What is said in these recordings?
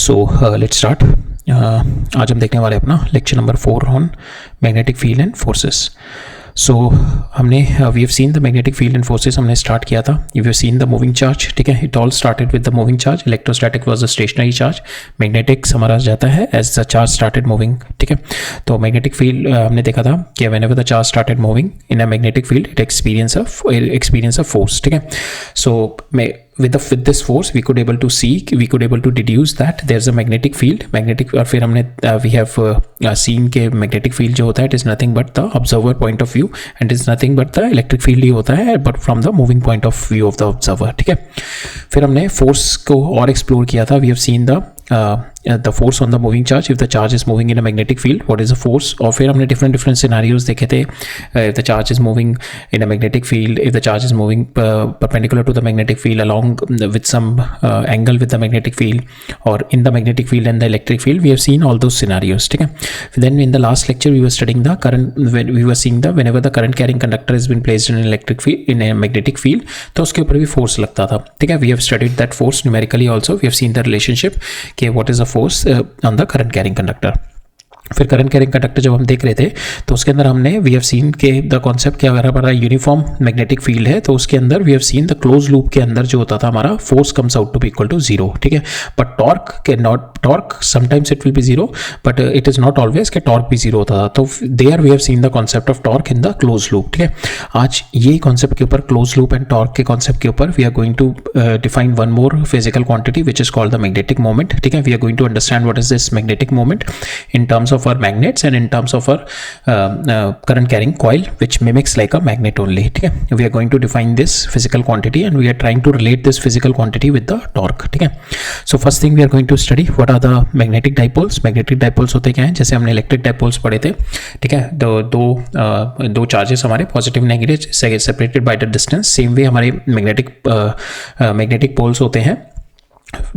Let's start. आज हम देखने वाले अपना lecture number 4 on magnetic field and forces. So हमने we have seen the magnetic field and forces हमने स्टार्ट किया था। We have seen the moving charge, ठीक है। It all started with the moving charge. Electrostatic was the stationary charge, magnetics हमारा जाता है as the charge started moving, ठीक है। तो मैग्नेटिक फील्ड हमने देखा था कि whenever the charge started moving in a magnetic field it experience a force, ठीक है। सो with this force we could able to deduce that there's a magnetic field, और फिर हमने we have seen के magnetic field जो होता है it is nothing but the observer point of view and is nothing but the electric field ही होता है but from the moving point of view of the observer, ठीक है। फिर हमने force को और explore किया था। we have seen the force on the moving charge if the charge is moving in a magnetic field, what is the force। और फिर हमने different scenarios देखे थे। if the charge is moving in a magnetic field, if the charge is moving perpendicular to the magnetic field along with some angle with the magnetic field or in the magnetic field and the electric field, we have seen all those scenarios, ठीक है। then in the last lecture we were studying the current, when we were seeing the whenever the current carrying conductor has been placed in an electric field, in a magnetic field, तो उसके ऊपर भी force लगता था, ठीक है। we have studied that force numerically also, we have seen the relationship कि what is the force on the current carrying conductor। फिर करंट कैरिंग कंडक्टर जब हम देख रहे थे तो उसके अंदर हमने वी हैव सीन के द कॉन्सेप्ट कि अगर हमारा यूनिफॉर्म मैग्नेटिक फील्ड है तो उसके अंदर we have seen the close loop के अंदर जो होता था हमारा force comes out to be equal to zero, ठीक है। But torque sometimes it will be zero but it is not always कि टॉर्क भी जीरो होता था। तो there we have seen the concept of torque in the close loop, ठीक है। आज यही कॉन्सेप्ट के ऊपर, क्लोज लूप एंड टॉर्क के कॉन्सेप्ट के ऊपर we are going to define one more physical quantity which is called the magnetic moment, ठीक है। We are going to understand what is this magnetic moment in terms of our magnets and in terms of our current carrying coil which mimics like a magnet only, ठीक है। we are going to define this physical quantity and we are trying to relate this physical quantity with the torque, ठीक है। so first thing we are going to study what are the magnetic dipoles। magnetic dipoles होते क्या हैं, जैसे हमने electric dipoles पढ़े थे, ठीक है। दो चार्जेस हमारे positive negative separated by the distance, same way हमारे मैग्नेटिक पोल्स होते हैं,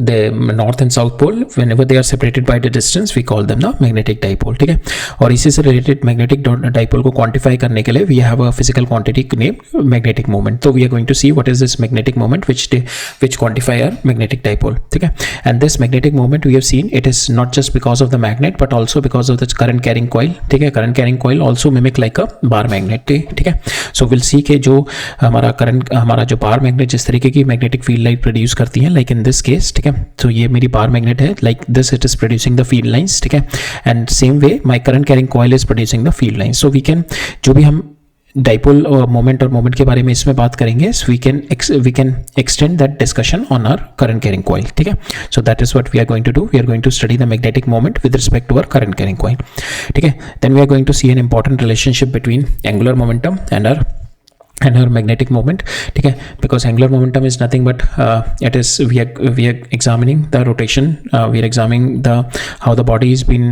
the north and south pole, whenever they are separated by the distance we call them the magnetic dipole, ठीक है। और इसी से related magnetic dipole को quantify करने के लिए we have a physical quantity named magnetic moment। तो we are going to see what is this magnetic moment which quantify our magnetic dipole, ठीक है। and this magnetic moment we have seen it is not just because of the magnet but also because of the current carrying coil, ठीक है। current carrying coil also mimic like a bar magnet, ठीक है। so we'll see कि जो हमारा जो bar magnet जिस तरीके की magnetic field line produce करती है like in this case, ठीक है। तो ये मेरी बार मैग्नेट है, like this it is producing the field lines, ठीक है। And same way my current carrying coil is producing the field lines. So we can, जो भी हम डाइपोल मोमेंट और मोमेंट के बारे में इसमें बात करेंगे, we can extend that discussion on our current carrying coil, ठीक है। So that is what we are going to do. We are going to study the magnetic moment with respect to our current carrying coil, ठीक है। Then we are going to see an important relationship between angular momentum and our magnetic moment, ठीक है। because angular momentum is nothing but it is we are examining the rotation, we are examining how the body is been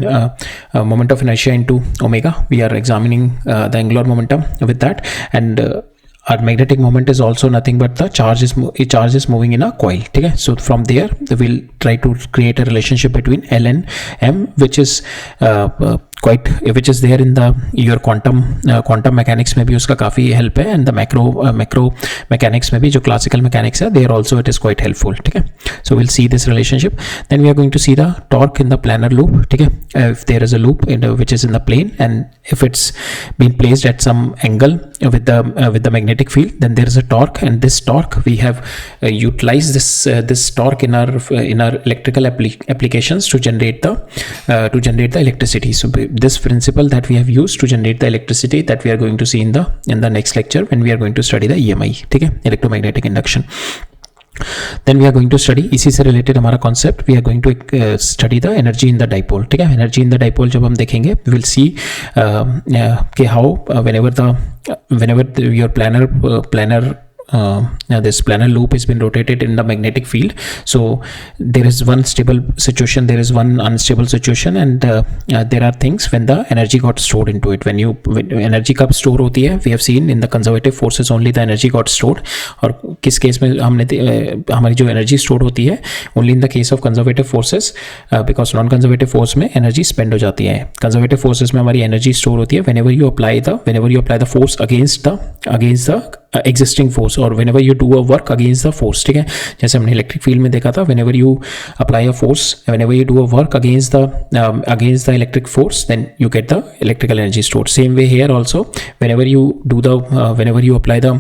moment of inertia into omega, we are examining the angular momentum with that, and our magnetic moment is also nothing but the charge is moving in a coil, ठीक है। so from there we'll try to create a relationship between L and M which is which is there in the your quantum mechanics में भी उसका काफ़ी help है, and the macro mechanics में भी जो classical mechanics है there also it is quite helpful, ठीक है। so we'll see this relationship। then we are going to see the torque in the planar loop, ठीक है। if there is a loop which is in the plane and if it's been placed at some angle with the magnetic field, then there is a torque, and this torque we have utilized this torque in our electrical applications to generate the electricity। so this principle that we have used to generate the electricity that we are going to see in the next lecture when we are going to study the EMI, ठीक है, electromagnetic induction। then we are going to study इसी से related हमारा concept, we are going to study the energy in the dipole, ठीक है। energy in the dipole जब हम देखेंगे we will see कि how whenever your planar this planar loop has been rotated in the magnetic field, so there is one stable situation, there is one unstable situation, and there are things when the energy got stored into it। when energy कब store होती है, we have seen in the conservative forces only the energy got stored, और किस case में हमारी जो energy stored होती है only in the case of conservative forces, because non conservative force में energy spend हो जाती है। conservative forces में हमारी energy store होती है whenever you apply the force against the existing force और whenever you do a work against the force, ठीक है, जैसे हमने इलेक्ट्रिक फील्ड में देखा था, whenever you apply a force, whenever you do a work against the electric force, then you get the electrical energy store. Same way here also, whenever you apply the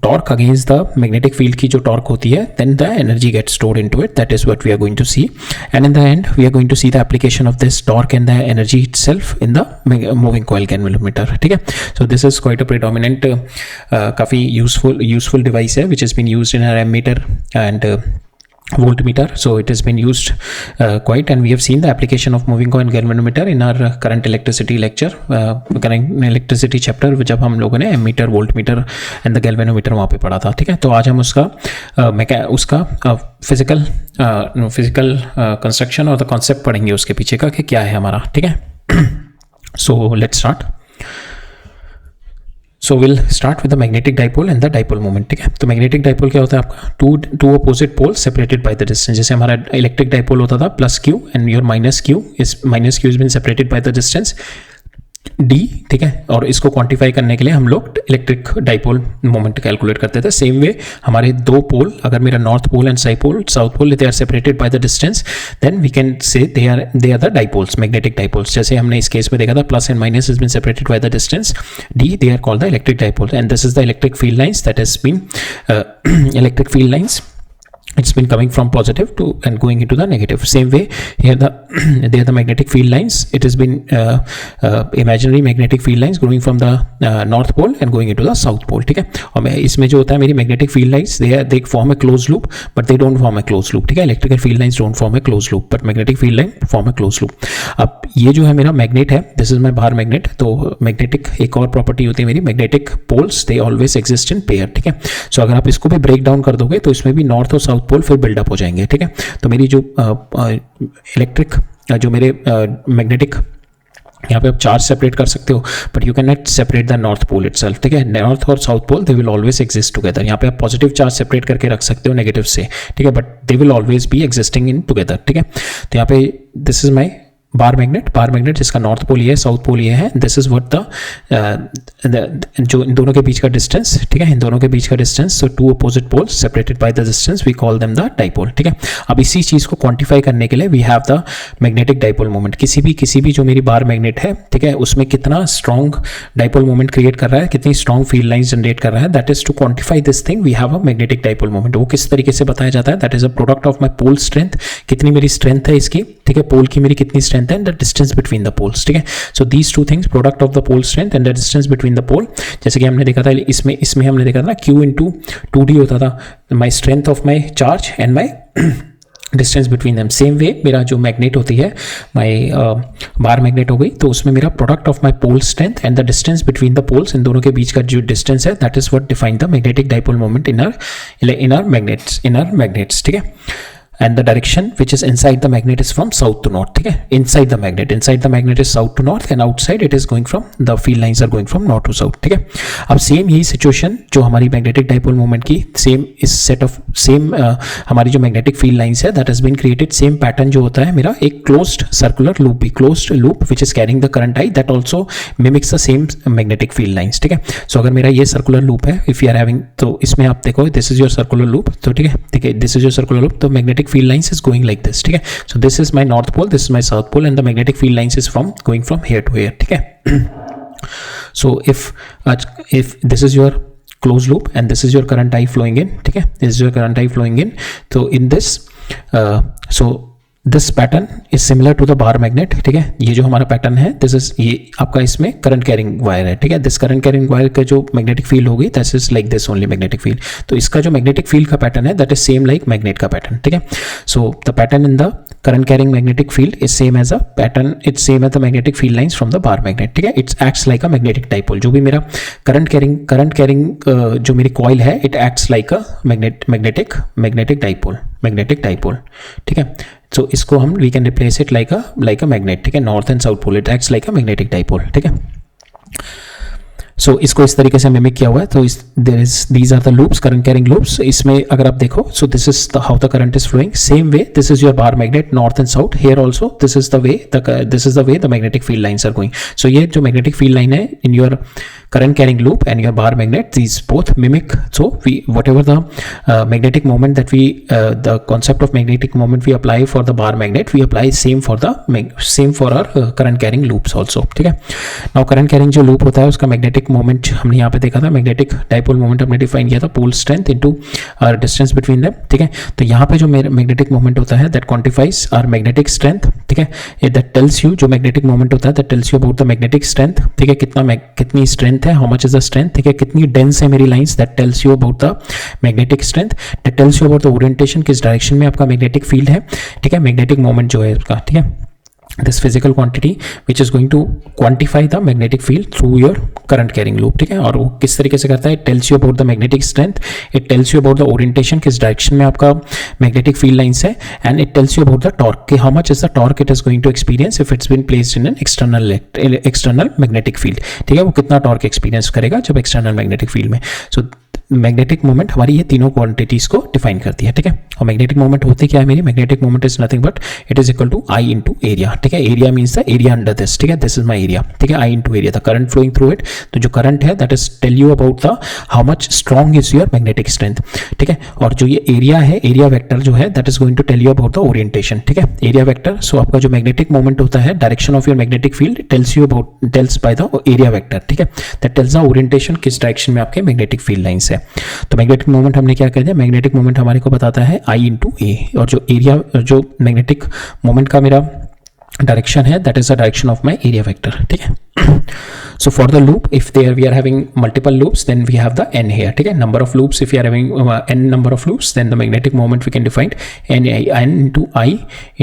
torque against the magnetic field की जो torque होती है, then the energy get stored into it. That is what we are going to see, and in the end we are going to see the application of this torque and the energy itself in the moving coil galvanometer, ठीक है. So this is quite a predominant काफ़ी useful device है which is been used in our ammeter and voltmeter. So it has been used quite, and we have seen the application of moving coil galvanometer in our current electricity lecture, current electricity chapter, जब हम लोगों ने ammeter, voltmeter and the galvanometer वहाँ पे पढ़ा था, ठीक है. तो आज हम उसका फिजिकल कंस्ट्रक्शन और द कॉन्सेप्ट पढ़ेंगे उसके पीछे का कि क्या है हमारा, ठीक है. So let's start. So will start with the magnetic dipole and the dipole moment, ठीक है. तो मैग्नेटिक डाइपोल क्या होता है आपका, two opposite pole separated by the distance. जैसे हमारा इलेक्ट्रिक डाइपोल होता था plus q and your minus q is been separated by the distance d, ठीक है. और इसको क्वांटिफाई करने के लिए हम लोग इलेक्ट्रिक डाइपोल मोमेंट कैलकुलेट करते थे. सेम वे हमारे दो पोल, अगर मेरा north pole and south pole they are separated by the distance, then we can say they are the dipoles, magnetic dipoles. जैसे हमने इस केस में देखा था plus and minus is been separated by the distance d, they are called the electric dipole, and this is the electric field lines that has been electric field lines. It's been coming from positive to and going into the negative. Same way here they are the magnetic field lines. It has been imaginary magnetic field lines going from the north pole and going into the south pole, ठीक है. और इसमें जो होता है मेरी magnetic field lines, they form a closed loop but they don't form a closed loop, ठीक है. Electrical field lines don't form a closed loop but magnetic field line form a closed loop. अब ये जो है मेरा magnet है, this is my bar magnet. तो magnetic एक और प्रॉपर्टी होती है मेरी, magnetic poles they always exist in pair, ठीक है. सो अगर आप इसको भी ब्रेक डाउन कर दोगे तो इसमें भी नॉर्थ और साउथ पोल फिर बिल्डअप हो जाएंगे, ठीक है. तो मेरी जो इलेक्ट्रिक जो मेरे मैग्नेटिक, यहाँ पे आप चार्ज सेपरेट कर सकते हो but you can not separate the north pole itself, ठीक है. नॉर्थ और south pole they will always exist together. यहाँ पे आप पॉजिटिव चार्ज सेपरेट करके रख सकते हो नेगेटिव से, ठीक है, but they will always be existing in together, ठीक है. तो यहाँ पे this is my bar magnet जिसका नॉर्थ पोल ये है, साउथ पोल ये है. दिस इज व्हाट द जो इन दोनों के बीच का डिस्टेंस, ठीक है, इन दोनों के बीच का distance. So two opposite poles separated by the distance, we call them the dipole, ठीक है. अब इसी चीज को क्वांटिफाई करने के लिए we have the magnetic dipole moment. किसी भी जो मेरी बार मैग्नेट है, ठीक है, उसमें कितना स्ट्रॉन्ग डाइपोल मोमेंट क्रिएट कर रहा है, कितनी स्ट्रॉन्ग फील्ड लाइंस जनरेट कर रहा है, that is to quantify this thing we have a magnetic dipole moment. वो किस तरीके से बताया जाता है, that is a product of my pole strength, कितनी मेरी स्ट्रेंथ है इसकी, ठीक है, पोल की मेरी कितनी स्ट्रेंथ है, and the distance between the poles, ठीक है. So these two things, product of the pole strength and the distance between the pole. जैसे कि हमने देखा था इसमें हमने देखा था Q into 2D होता था, my strength of my charge and my distance between them. Same way मेरा जो मैग्नेट होती है, my बार मैग्नेट हो गई, तो उसमें मेरा product of my pole strength and the distance between the poles, इन दोनों के बीच का जो distance है, that is what define the magnetic dipole moment in our magnets, ठीक है. And the direction which is inside the magnet is from south to north, ठीक है. Inside the magnet is south to north and outside it is going from, the field lines are going from north to south, ठीक है. अब same यही situation जो हमारी magnetic dipole moment की, same इस सेट ऑफ सेम हमारी जो मैग्नेटिक फील्ड लाइंस है, that has been created. Same pattern जो होता है मेरा, एक क्लोज्ड सर्कुलर लूप भी, closed loop which is carrying the current I, that also mimics the same magnetic field lines, ठीक है. सो अगर मेरा ये सर्कुलर लूप है, इफ यू आर हैविंग, तो इसमें आप देखो this is your circular loop, तो ठीक है, this is your circular loop, तो magnetic field lines is going like this, ठीक है. So this is my north pole, this is my south pole, and the magnetic field lines is going from here to here, ठीक है. So if this is your closed loop and this is your current I flowing in, ठीक है, this is your current I flowing in, so in this so this pattern is similar to the bar magnet, ठीक है. ये जो हमारा pattern है, this is, ये आपका इसमें करंट कैरिंग वायर है, ठीक है. दिस करंट कैरिंग वायर का जो मैग्नेटिक फील्ड होगी, that is like this only magnetic field. तो इसका जो मैग्नेटिक फील्ड का पैटर्न है, that is same like magnet का पैटर्न, ठीक है. So the pattern in the current carrying magnetic field is same as a pattern, it's same as the magnetic field lines from the bar magnet, ठीक है. It's acts like a magnetic dipole. जो भी मेरा current carrying जो मेरी coil है, it acts like a magnetic dipole, ठीक है. सो इसको हम we can replace it like a magnet, ठीक है. North and south pole, it acts like a magnetic dipole, ठीक है. सो इसको इस तरीके से मिमिक किया हुआ है. तो these are the loops, current carrying loops. इसमें अगर आप देखो, so this is how the current is flowing. Same way this is your bar magnet, north and south. Here also this is the way the magnetic field lines are going. So ये जो magnetic field line है in your current carrying loop and your bar magnet, these both mimic. So we, whatever the magnetic moment that we the concept of magnetic moment we apply for the bar magnet, we apply same for our current carrying loops also. ठीक है. Now current carrying जो loop होता है उसका magnetic moment हमने यहाँ पे देखा था, magnetic dipole moment हमने define किया था, pole strength into distance between them. ठीक है. तो यहाँ पे जो magnetic moment होता है that quantifies our magnetic strength. ठीक है. That tells you, जो magnetic moment होता है that tells you about the magnetic strength. ठीक है. कितनी strength है, how much is the strength. ठीक है. कितनी dense है मेरी lines, that tells you about the magnetic strength. That tells you about the orientation, किस direction में आपका magnetic field है. ठीक है. magnetic moment जो है उसका. ठीक है. this physical quantity which is going to quantify the magnetic field through your current carrying loop. ठीक है. और वो किस तरीके से करता है, it tells you about the magnetic strength, it tells you about the orientation, किस direction में आपका magnetic field lines है, and it tells you about the torque, कि how much is the torque it is going to experience if it's been placed in an external magnetic field. ठीक है. वो कितना torque experience करेगा जब external magnetic field में. So magnetic moment हमारी ये तीनों क्वांटिटीज को डिफाइन करती है. ठीक है. और मैग्नेटिक मोमेंट होती क्या है मेरी, magnetic moment is nothing but it is equal to I into area. ठीक है. Area means the area under this. ठीक है. This is my area. ठीक है. I into area, the current flowing through it. तो जो करंट है that is tell you about the how much strong is your magnetic strength. ठीक है. और जो ये एरिया है, एरिया वेक्टर जो है that is going to tell you about the orientation. ठीक है. एरिया वेक्टर, सो आपका जो मैग्नेटिक मोमेंट होता है, direction of your magnetic field tells you about, tells by the area vector. ठीक है. दैट टेल्स द ओरिएंटेशन, किस डायरेक्शन में आपके मैग्नेटिक फील्ड लाइंस है. तो मैग्नेटिक मोमेंट हमने क्या कर दिया, मैग्नेटिक मोमेंट हमारे को बताता है आई इंटू ए, और जो एरिया, जो मैग्नेटिक मोमेंट का मेरा डायरेक्शन है that is the direction of my area vector. ठीक है. So for the loop, if there we are having multiple loops, then we have the n here. ठीक है. Number of loops, if we are having n number of loops, then the magnetic moment we can define n into I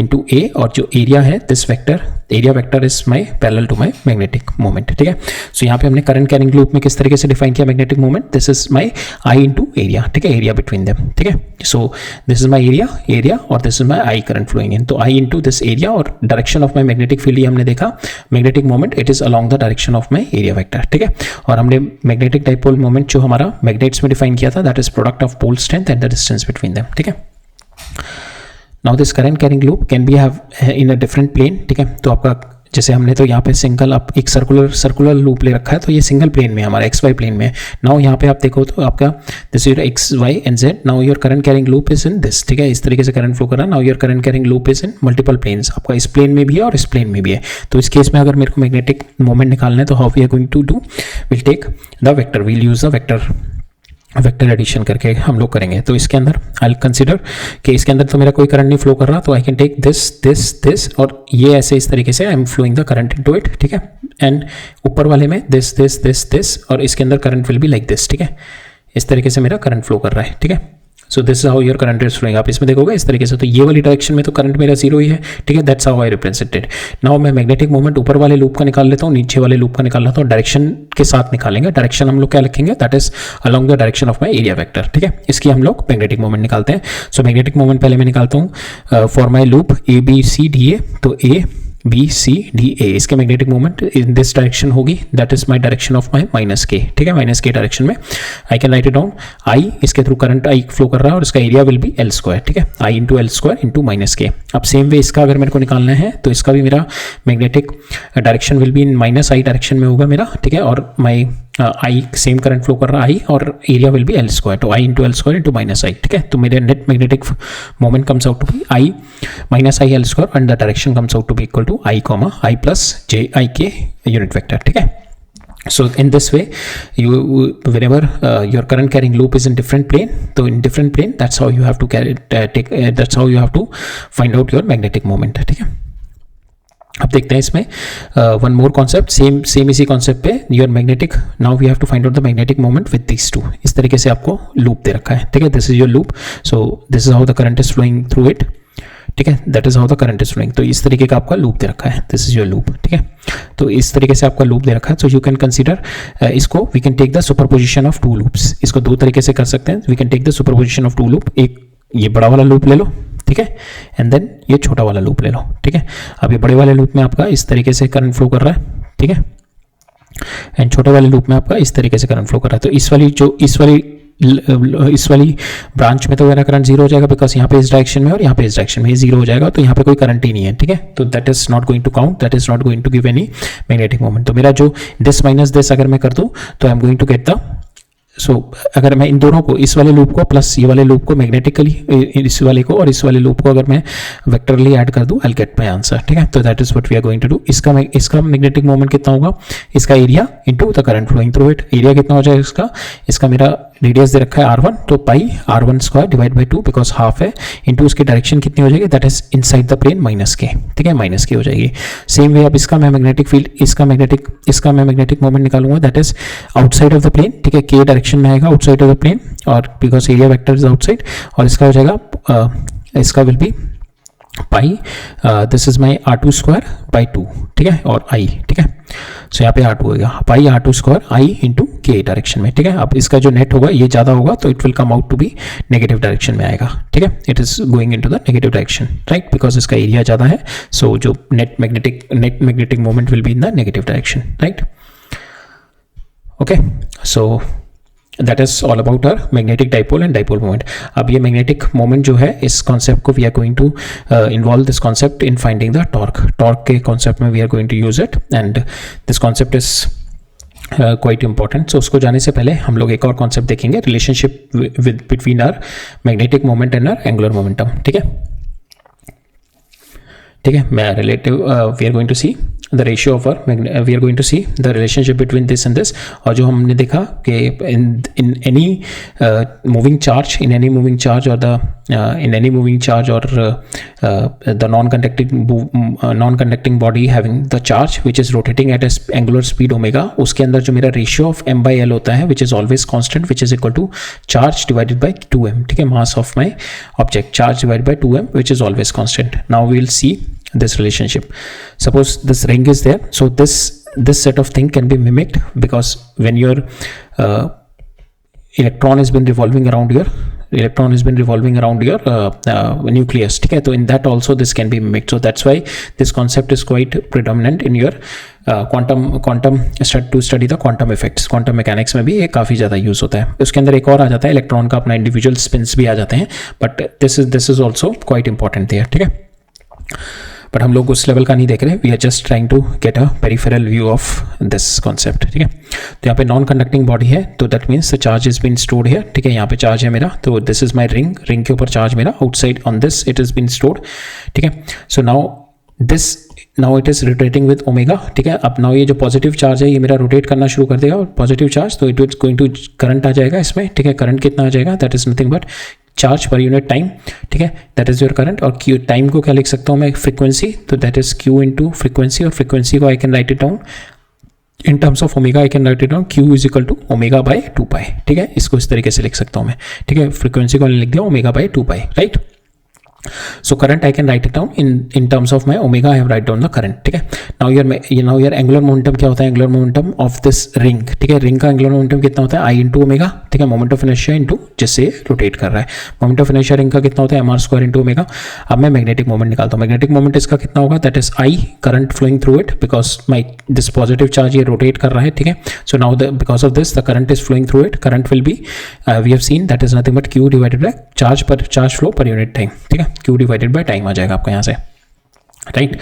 into a, और जो area है this vector, area vector is my parallel to my magnetic moment. ठीक है. So यहाँ पे हमने current carrying loop में किस तरीके से डिफाइन किया magnetic moment, this is my I into area. ठीक है. Area between them. ठीक है. So this is my area और this is my I current flowing in. तो आई इंटू दिस एरिया, और direction of my magnetic field हमने देखा, magnetic moment it is along the direction of my area vector. ठीक है. और हमने magnetic dipole moment जो हमारा मैग्नेट्स में डिफाइन किया था that is product of pole strength and the distance between them. ठीक है. Now this current carrying loop can be have in a different plane. ठीक है. तो आपका जैसे हमने तो यहाँ पे सिंगल आप एक सर्कुलर लूप ले रखा है, तो ये सिंगल प्लेन में हमारा एक्स वाई प्लेन में. नाउ यहाँ पे आप देखो तो आपका this your x y and z. Now your current carrying loop is in this. ठीक है. इस तरीके से करंट फ्लो कर रहा है. Now your current carrying loop is in multiple planes. आपका इस प्लेन में भी है और इस प्लेन में भी है. तो इस केस में अगर मेरे को मैग्नेटिक मोमेंट निकालना है तो how we are going to do, will take the vector, will use the vector addition करके हम लोग करेंगे. तो इसके अंदर आई कंसिडर कि इसके अंदर तो मेरा कोई करंट नहीं फ्लो कर रहा, तो आई कैन टेक दिस और ये ऐसे इस तरीके से I am flowing the current into it. ठीक है. एंड ऊपर वाले में दिस और इसके अंदर current will be like this. ठीक है. इस तरीके से मेरा करंट फ्लो कर रहा है. ठीक है. So this is how your current is flowing. आप इसमें देखोगे इस तरीके से, तो ये वाली डायरेक्शन में तो करंट मेरा जीरो ही है. ठीक है. That's how I represented. Now मैं मैग्नेटिक मोमेंट ऊपर वाले लूप का निकाल लेता हूँ, नीचे वाले लूप का निकाल लेता हूँ. डायरेक्शन के साथ निकालेंगे. डायरेक्शन हम लोग क्या लिखेंगे, that is along the direction of my area vector. ठीक है. इसकी हम लोग मैग्नेटिक मोमेंट निकालते हैं. सो मैग्नेटिक मोमेंट पहले मैं निकालता हूँ for my loop A B C D A. तो A B C D A, इसके magnetic moment in this direction होगी, that is my direction of my minus के. ठीक है. माइनस के डायरेक्शन में I can write it down. I, इसके through current I flow कर रहा है और इसका area will be L square. ठीक है. I into L square into minus K. अब सेम वे इसका अगर मेरे को निकालना है तो इसका भी मेरा magnetic direction will be in minus I direction में होगा मेरा. ठीक है. और my I same current flow कर रहा है आई, और area will be L square. तो I into L square into minus I. ठीक है. तो मेरे net magnetic moment comes out to be I minus I L square and the direction comes out to be equal to I comma I plus जे आई के unit vector. ठीक है. So in this way, whenever your current carrying loop is in different plane, so in different plane, that's how you have to that's how you have to find out your magnetic moment. ठीक है. अब देखते हैं इसमें one more concept, same इसी concept पे your magnetic. Now we have to find out the magnetic moment with this two. इस तरीके से आपको लूप दे रखा है. ठीक है. This is your loop. So this is how the current is flowing through it. ठीक है. That is how the current is flowing. तो इस तरीके का आपका लूप दे रखा है. This is your loop. ठीक है. तो इस तरीके से आपका लूप दे रखा है. सो यू कैन कंसीडर इसको, we can take the superposition of two loops. इसको दो तरीके से कर सकते हैं. We can take the superposition of two loop. एक ये बड़ा वाला लूप ले लो. ठीक है. एंड देन ये छोटा वाला लूप ले लो. ठीक है. अब ये बड़े वाले लूप में आपका इस तरीके से करंट फ्लो कर रहा है. ठीक है. एंड छोटे वाले लूप में आपका इस तरीके से करंट फ्लो कर रहा है. तो इस वाली इस वाली ब्रांच में तो मेरा करंट जीरो हो जाएगा बिकॉज यहाँ पे इस डायरेक्शन में और यहाँ पे इस डायरेक्शन में जीरो हो जाएगा, तो यहाँ पे कोई करंट ही नहीं है, ठीक है। तो that is not going to count, that is not going to give any magnetic moment. तो मेरा जो दिस माइनस दिस अगर मैं कर दूँ तो I am going to get the, so अगर मैं इन दोनों को, इस वाले लूप को प्लस ये वाले लूप को मैग्नेटिकली, इस वाले को और इस वाले लूप को अगर मैं वेक्टरली ऐड कर दूं, I will get my answer, ठीक है। तो that is what we are going to do. इसका मैग्नेटिक मोमेंट कितना होगा, इसका area into the current flowing through it. Area कितना हो जाएगा इसका मेरा रेडियस दे रखा है r1, तो pi r1 square divide by 2 because half है, इनटू उसकी डायरेक्शन कितनी हो जाएगी, that is inside the plane minus के, ठीक है, माइनस के हो जाएगी। सेम वे अब इसका मैं मैग्नेटिक फील्ड, इसका मैं मैग्नेटिक मोमेंट निकालूंगा, that is outside of the plane, ठीक है, के डायरेक्शन में आएगा आउटसाइड ऑफ द प्लेन, और because area vector is outside, और इसका हो जाएगा, इसका will be pi, this is my r2 square by 2, ठीक है, और i, ठीक है। सो यहाँ पे r2 होगा पाई r2 स्क्वायर i इंटू के डायरेक्शन में, ठीक है। अब इसका जो नेट होगा ये ज़्यादा होगा तो it will come out to be negative direction में आएगा, ठीक है, it is going into the negative direction, right, because इसका एरिया ज़्यादा है। सो जो net magnetic moment will be in the negative direction, right. Okay, so that is all about our magnetic dipole and dipole moment. अब ये मैग्नेटिक मोमेंट जो है, इस कॉन्सेप्ट को we are going to involve this concept in finding the torque के concept में we are going to use it, and this concept is quite important. So उसको जाने से पहले हम लोग एक और कॉन्सेप्ट देखेंगे, relationship between our magnetic moment and our angular momentum, ठीक है, ठीक है। मैं relative we are going to see the ratio of our, we are going to see the relationship between this and this, और जो हमने देखा कि in any moving charge, in any moving charge और the non conducting body having the charge which is rotating at angular speed omega, उसके अंदर जो मेरा ratio of m by l होता है which is always constant, which is equal to charge divided by 2m, ठीक है, mass of my object, charge divided by 2m which is always constant. Now we will see this relationship. Suppose this ring is there, so this set of thing can be mimicked, because when your electron has been revolving around your nucleus, ठीक है, तो in that also this can be mimicked. So that's why this concept is quite predominant in your to study the quantum effects. quantum mechanics में भी ये काफ़ी ज़्यादा use होता है। उसके अंदर एक और आ जाता है, इलेक्ट्रॉन का अपना इंडिविजुअल स्पिन्स भी आ जाते हैं, but this is also quite important there, ठीक है। बट हम लोग उस लेवल का नहीं देख रहे, we are just trying to get a peripheral view of this concept, ठीक है। तो यहाँ पे नॉन कंडक्टिंग बॉडी है, तो that means the charge is been stored here, ठीक है, यहाँ पे चार्ज है मेरा, तो दिस इज माई रिंग के ऊपर चार्ज मेरा outside on this it is been stored, ठीक है। So now it is rotating with omega, ठीक है। अब नाउ ये जो पॉजिटिव चार्ज है ये मेरा रोटेट करना शुरू कर देगा, पॉजिटिव चार्ज, तो it is going to current आ जाएगा इसमें, ठीक है। करंट कितना आ जाएगा, that is nothing but charge per unit time, ठीक है, दैट इज योर करंट। और क्यू टाइम को क्या लिख सकता हूँ मैं, फ्रीक्वेंसी, तो that is Q into frequency, और फ्रीक्वेंसी को I can write it down in terms of omega, I can write it down Q is equal to omega by 2 पाई, ठीक है, इसको इस तरीके से लिख सकता हूँ मैं, ठीक है। फ्रीक्वेंसी को लिख दिया omega by 2 pi, right. So current I can write it down in terms of my omega, I have write down the current, ठीक है। Now your angular momentum क्या होता है, angular momentum of this ring, ठीक है, ring का angular momentum कितना होता है, I into omega, ठीक है, moment of inertia into जिससे रोटेट कर रहा है, moment of inertia ring का कितना होता है, mr square into omega। अब मैं magnetic moment निकालता हूँ, magnetic moment इसका कितना होगा, that is I current flowing through it, because my this positive charge ये rotate कर रहा है, ठीक है। So now because of this the current is flowing through it, current will be we have seen that is nothing but q divided by charge flow per unit time, ठीक है, q divided by time आ जाएगा आपका यहाँ से, right.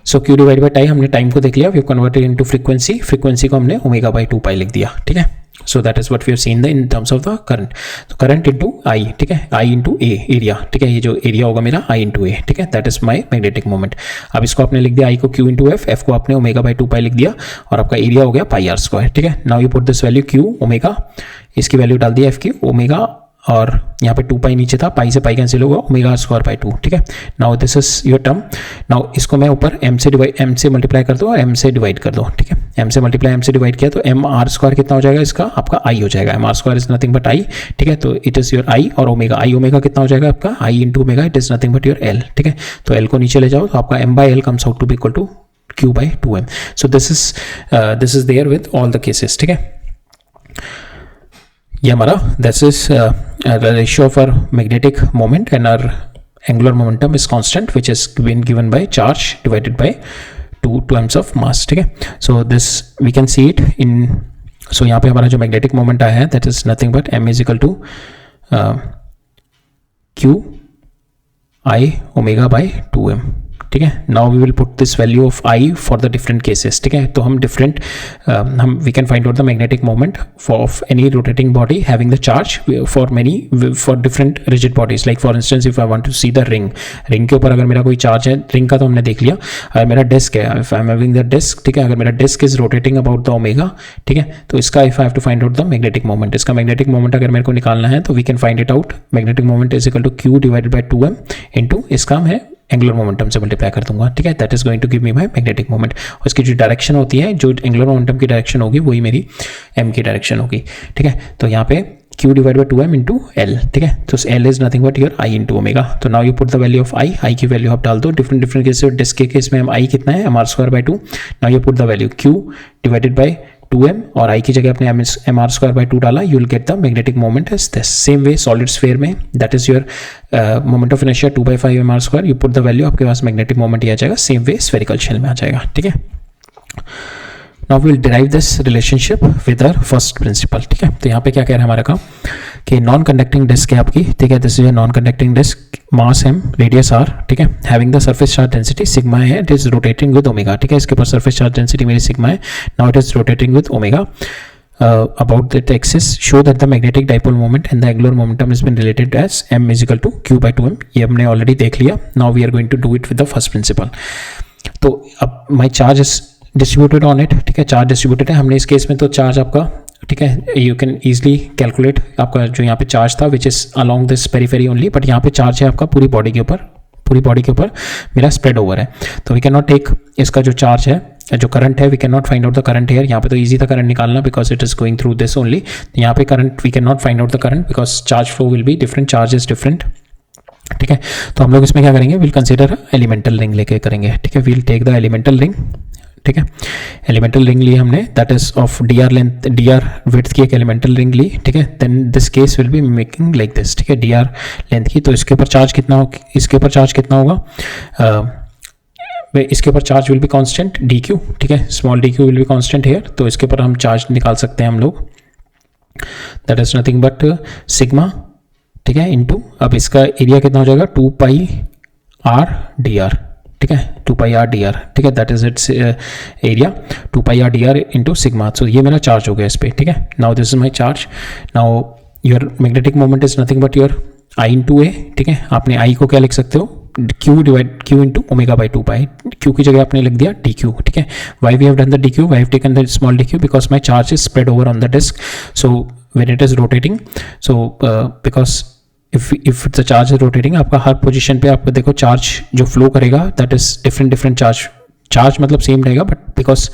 So q divided by time, हमने time को देख लिया, we have converted into frequency को हमने ओमेगा बाय 2 पाई लिख दिया, ठीक है। So that is what we have seen in terms of the current, तो करंट इनटू आई, ठीक है, आई इंटू ए एरिया, ठीक है, ये जो एरिया होगा मेरा आई इंटू ए, ठीक है, that is my magnetic moment. अब इसको आपने लिख दिया आई को क्यू इंटू एफ को आपने ओमेगा बाई 2 पाई लिख दिया, और आपका एरिया हो गया पाई आर स्क्वायर, ठीक है। Now you put this value Q omega, इसकी वैल्यू डाल दिया एफ की ओमेगा, और यहाँ पे 2 पाई नीचे था, पाई से पाई कैंसिल होगा, ओमेगा स्क्वायर बाई 2, ठीक है। Now this is your term. Now इसको मैं ऊपर m से मल्टीप्लाई कर दो और m से डिवाइड कर दो, ठीक है। m से मल्टीप्लाई m से डिवाइड किया तो m r स्क्वायर कितना हो जाएगा, इसका आपका i हो जाएगा, m r square is nothing but i, ठीक है। तो इट इज योर i, और ओमेगा i ओमेगा कितना हो जाएगा आपका i into omega, it is nothing but your l, ठीक है। तो l को नीचे ले जाओ तो आपका m by l comes out to be equal to q by 2m। So this is there with all the cases, ठीक है। ये हमारा this is the ratio of our magnetic moment and our angular momentum is constant, which is been given by charge divided by 2 times of mass, ठीक है। So this we can see it in सो यहाँ पे हमारा जो magnetic moment आया है that is nothing but m is equal to q i omega by 2m, ठीक है. Now we will put this value of I for the different cases, ठीक है. तो हम different we can find out the magnetic moment of any rotating body having the charge for different rigid bodies. Like for instance if I want to see the ring के ऊपर अगर मेरा कोई charge है, रिंग का तो हमने देख लिया. अगर मेरा डिस्क है, if I am having the disc, ठीक है, अगर मेरा disc is rotating about the omega, ठीक है, तो इसका if I have to find out the magnetic moment, इसका मैग्नेटिक मोमेंट अगर मेरे को निकालना है तो we can find it out. Magnetic moment is equal to q divided by 2m into इसका मैं एंगुलर मोमेंटम से मल्टीप्लाई कर दूंगा, ठीक है. That is going to give me my magnetic moment. और इसकी जो डायरेक्शन होती है, जो एंगुलर मोमेंटम की डायरेक्शन होगी वही मेरी m की डायरेक्शन होगी, ठीक है. तो यहाँ पे q divide by 2m into L, ठीक है. तो l is nothing but your i into omega. तो now you put the value of i की वैल्यू आप डाल दो. डिफरेंट केस, डिस्क के केस में i कितना है, mr square by 2. Now you put the value q divided by 2m और i की जगह आपने mr स्क्वायर बाई 2 डाला, you will get the magnetic moment as this. Same way solid sphere में that is your moment of inertia 2/5 mr square. You put the value, आपके पास magnetic moment ही आ जाएगा. Same way spherical shell में आ जाएगा, ठीक है. Now we will derive this relationship with our first principle, ठीक है. तो यहाँ पे क्या कह रहा है हमारा काम कि नॉन कंडक्टिंग डिस्क है आपकी, ठीक है. This is a non conducting disc, mass m, radius r, ठीक है. Having the surface charge density sigma है, it is rotating with omega, ठीक है. इसके ऊपर सरफेस चार्ज डेंसिटी मेरी सिग्मा है. Now it is rotating with omega about that axis. Show that the magnetic dipole moment and the angular momentum has been related as m is equal to q by 2m. ये हमने already देख लिया. Now we are going to do it with the first principle. तो अब my charge is distributed on it, ठीक है. Charge distributed है. हमने इस केस में तो चार्ज आपका, ठीक है, यू कैन ईजिली कैलकुलेट आपका जो यहाँ पे चार्ज था which is along this periphery only, but यहाँ पे चार्ज है आपका पूरी बॉडी के ऊपर मेरा स्प्रेड ओवर है. तो वी कैन नॉट टेक इसका जो चार्ज है, जो करंट है, we can not find out the current here. यहाँ पे तो इजी था करंट निकालना because it is going through this only. यहाँ पे current we can not find out the current because charge flow will be different, charge is different, ठीक है. तो हम लोग इसमें क्या करेंगे, विल कंसिडर एलिमेंटल रिंग लेके करेंगे, ठीक है. Will take the elemental ring, ठीक है. एलिमेंटल रिंग ली हमने, that is of dr length, dr width की एक एलिमेंटल रिंग ली, ठीक है. Then this case will be making like this, ठीक है, dr लेंथ की. तो इसके ऊपर चार्ज कितना होगा, इसके ऊपर चार्ज कितना होगा, इसके ऊपर charge will be constant dq, ठीक है. Small dq will be constant here. तो इसके ऊपर हम चार्ज निकाल सकते हैं हम लोग, that is nothing but sigma, ठीक है, इनटू अब इसका एरिया कितना हो जाएगा 2 पाई r dr, ठीक है, 2 पाई r dr, ठीक है. That is its area 2 pi r dr into sigma. So ये मेरा चार्ज हो गया इस पे, ठीक है. Now this is my charge. Now your magnetic moment is nothing but your i into A, ठीक है. आपने i को क्या लिख सकते हो, q into omega by 2 pi. q की जगह आपने लिख दिया dq, ठीक है. Why we have done the dq, why have taken the small dq because my charge is spread over on the disc. So when it is rotating, so because if the charge is rotating, आपका हर position पे आपको देखो charge जो flow करेगा that is different charge मतलब same रहेगा, but because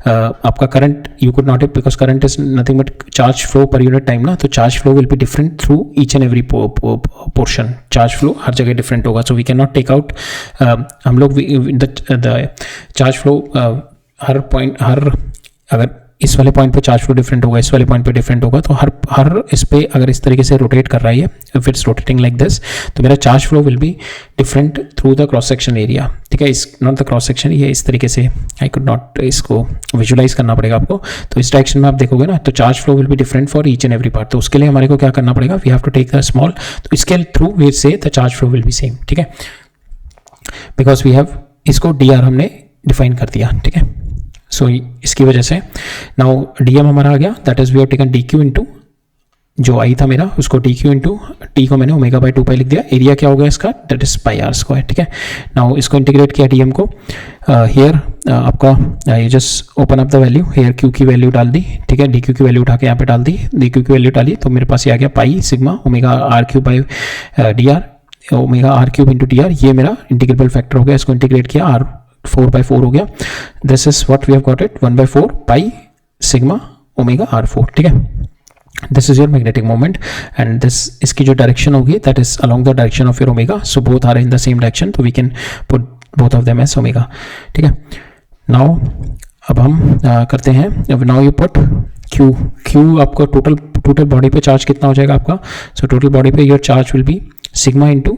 आपका current you could not, because current is nothing but charge flow per unit time ना. तो charge flow will be different through each and every portion. Charge flow हर जगह different होगा. So we can not take out, हम लोग the charge flow हर point, हर अगर इस वाले पॉइंट पे चार्ज फ्लो डिफरेंट होगा, इस वाले पॉइंट पे डिफरेंट होगा. तो हर इस पे अगर इस तरीके से रोटेट कर रहा है, if it's rotating like this, तो मेरा charge flow will be different through the cross section area, ठीक है. इस नॉट द क्रॉस सेक्शन, ये इस तरीके से आई कुड नॉट, इसको विजुलाइज करना पड़ेगा आपको. तो इस डायरेक्शन में आप देखोगे ना, तो charge flow will be different for each and every part. तो उसके लिए हमारे को क्या करना पड़ेगा, we have to take the small. तो इसके through we say the charge flow will be same, ठीक है, बिकॉज वी हैव इसको dr हमने डिफाइन कर दिया, ठीक है. सो इसकी वजह से नाउ dm हमारा आ गया, that is we have taken dq into जो आई था मेरा, उसको dq इंटू टी को मैंने ओमेगा बाई 2 पाई लिख दिया. एरिया क्या हो गया इसका, that is pi r square, ठीक है. नाउ इसको इंटीग्रेट किया dm को, हियर आपका ये just open up the value, here q की वैल्यू डाल दी, ठीक है. dq की वैल्यू उठा के यहाँ पे डाल दी, dq की वैल्यू डाली, तो मेरे पास ये आ गया पाई sigma omega r cube by dr, omega r cube into dr. ये मेरा इंटीग्रेबल फैक्टर हो गया. इसको इंटीग्रेट किया, r 4/4 हो गया. This is what we have got it, 1/4 pi sigma omega r4, ठीक है. This is your magnetic moment and this, इसकी जो डायरेक्शन होगी that is along the direction of your omega. So both are in the same direction, तो we can put both of them as omega, ठीक है. Now अब हम करते हैं, अब नाउ यू पुट q आपको टोटल बॉडी पे चार्ज कितना हो जाएगा आपका. सो टोटल बॉडी पे your charge will be sigma into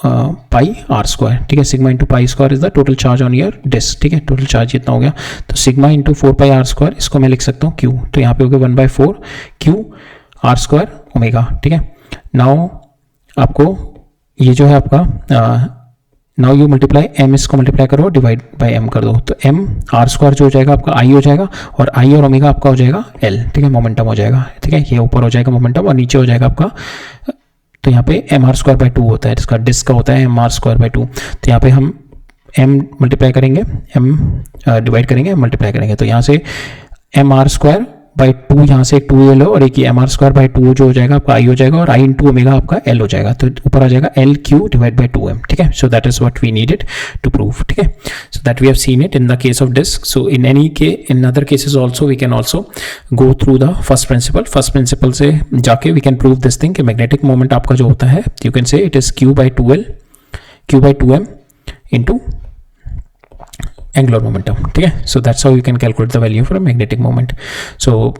pi r square, ठीक है, sigma into pi square is the total charge on your disc, ठीक है, टोटल चार्ज इतना हो गया, तो sigma into 4 pi r square, इसको मैं लिख सकता हूँ क्यू, तो यहाँ पे हो गया 1/4 क्यू आर स्क्वायर ओमेगा, ठीक है। नाउ आपको ये जो है आपका नाउ यू मल्टीप्लाई एम, इसको मल्टीप्लाई करो, डिवाइड बाय एम कर दो, तो एम आर स्क्वायर जो हो जाएगा आपका आई हो जाएगा, और आई और ओमेगा आपका हो जाएगा एल, ठीक है, मोमेंटम हो जाएगा, ठीक है, ये ऊपर हो जाएगा मोमेंटम और नीचे हो जाएगा आपका, तो यहाँ पे एम आर स्क्वायर बाय 2 होता है, इसका डिस्क का होता है एम आर स्क्वायर बाय 2, तो यहाँ पे हम एम मल्टीप्लाई करेंगे, एम डिवाइड करेंगे, मल्टीप्लाई करेंगे, तो यहाँ से एम आर स्क्वायर बाई 2, यहाँ से 2 एल और एक एम आर स्क्वायर बाई 2 जो हो जाएगा आपका आई हो जाएगा, और आई इंटू ओमेगा आपका एल हो जाएगा, तो ऊपर आ जाएगा L Q divide by 2m, ठीक है। So that is what we needed to prove, ठीक है। So that we have seen it in the case of disc. So in other cases also we can also go through the first principle से जाके we can prove this thing कि magnetic moment आपका जो होता है, you can say it is q by 2m into angular momentum, ठीक है। So that's how you can calculate the value for magnetic moment. So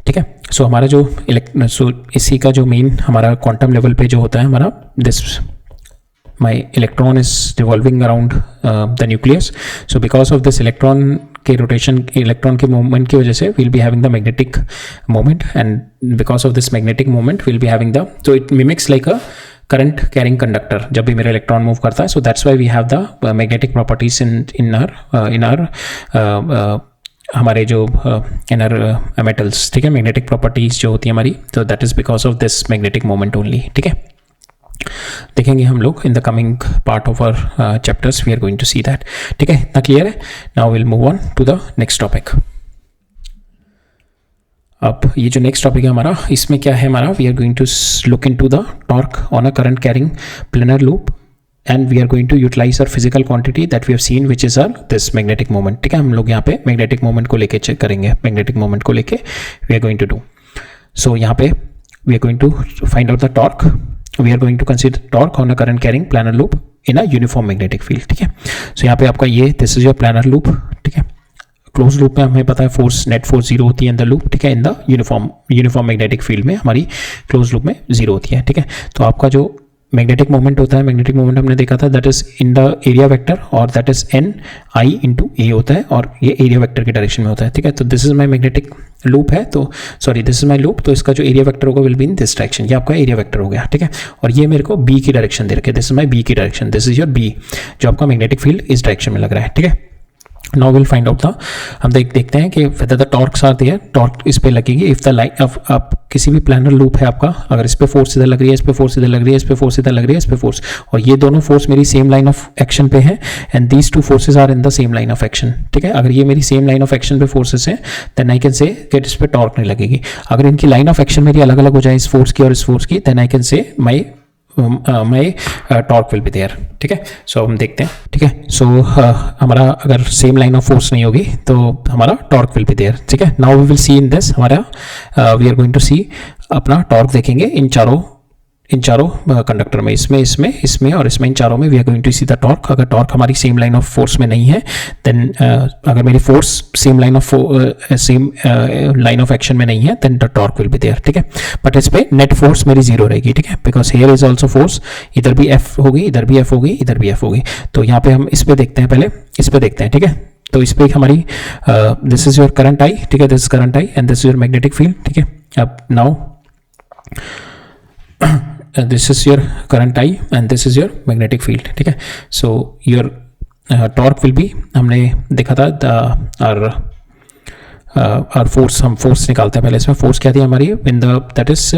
ठीक है, सो हमारा जो इसी का जो मेन हमारा क्वांटम लेवल पे जो होता है हमारा this my electron is revolving around the nucleus, so because of this electron के रोटेशन, इलेक्ट्रॉन के मूवमेंट की वजह से will be having the magnetic moment, and because of this magnetic moment will be having the, तो it mimics like a current carrying conductor जब भी मेरा electron move करता है, so that's why we have the magnetic properties in our हमारे जो inner metals, ठीक है, मैग्नेटिक प्रॉपर्टीज जो होती है हमारी, तो that is because of this magnetic moment only, ठीक है। देखेंगे हम लोग in the coming part of our chapters, we are going to see that, ठीक है, इतना क्लियर है। Now will move on to the next topic. अब ये जो नेक्स्ट टॉपिक है हमारा, इसमें क्या है हमारा, we are going to look into the torque on a current carrying planar loop, and we are going to utilize our physical quantity that we have seen which is our this magnetic moment, ठीक है। हम लोग यहाँ पे magnetic moment को लेके check करेंगे, magnetic moment को लेके we are going to do. So यहाँ पे we are going to find out the torque, we are going to consider torque on a current carrying planar loop in a uniform magnetic field, ठीक है। So यहाँ पे आपका ये this is your planar loop, ठीक है। Close loop में हमें पता है फोर्स, नेट फोर्स 0 होती है इन द लूप, ठीक है। In the uniform magnetic field में हमारी क्लोज लूप में 0 होती है, ठीक है। तो आपका जो मैग्नेटिक मोमेंट होता है, मैग्नेटिक मोमेंट हमने देखा था that is in the area vector, और that is N I into A होता है, और ये एरिया वेक्टर की डायरेक्शन में होता है, ठीक है। तो this is my magnetic loop है, तो sorry this is my loop, तो इसका जो एरिया वेक्टर होगा will be in this direction, ये आपका एरिया वेक्टर हो गया, ठीक है। और ये मेरे को बी की डायरेक्शन दे रखे, दिस इज माई बी की direction, this is your B, जो आपका मैग्नेटिक फील्ड इस डायरेक्शन में लग रहा है, ठीक है। Now will find out the, हम देखते हैं कि whether the torques are there, torque इस पे लगेगी इफ द लाइन अब किसी भी प्लानर लूप है आपका, अगर इस पे फोर्स इधर लग रही है, इस पे फोर्स इधर लग रही है, इस पे फोर्स इधर लग रही है, इस पे फोर्स, और ये दोनों फोर्स मेरी सेम लाइन ऑफ एक्शन पे है, and these two forces are in the same line of action, ठीक है। अगर ये मेरी सेम लाइन ऑफ एक्शन पे फोर्सेस है, देन आई कैन से कि इस पे टॉर्क नहीं लगेगी। अगर इनकी लाइन ऑफ एक्शन मेरी अलग अलग हो जाए, इस फोर्स की और इस फोर्स की, then I can say my torque will be there, ठीक है। सो हम देखते हैं, ठीक है। सो हमारा अगर सेम लाइन ऑफ फोर्स नहीं होगी तो हमारा टॉर्क विल बी देयर, ठीक है। Now we will see in this, हमारा we are going to see अपना टॉर्क देखेंगे इन चारों कंडक्टर में, इसमें और इसमें, इन चारों में we are going to see the torque. अगर टॉर्क हमारी सेम लाइन ऑफ फोर्स में नहीं है, देन अगर मेरी force same line of action में नहीं है, then the torque will be there, ठीक है। बट इस पे नेट फोर्स मेरी 0 रहेगी, ठीक है, because here is also force, इधर भी एफ होगी, इधर भी एफ होगी, इधर भी एफ होगी। तो यहाँ पे हम इस पे देखते हैं, पहले इस पे देखते हैं, ठीक है। तो इस पे हमारी this is your current I, ठीक है, this is current I and this is your magnetic field, ठीक है। अब now this is your current I and this is your magnetic field, ठीक है। so your torque will be, हमने देखा था our force, हम force निकालते हैं पहले, इसमें force क्या थी हमारी, in the that is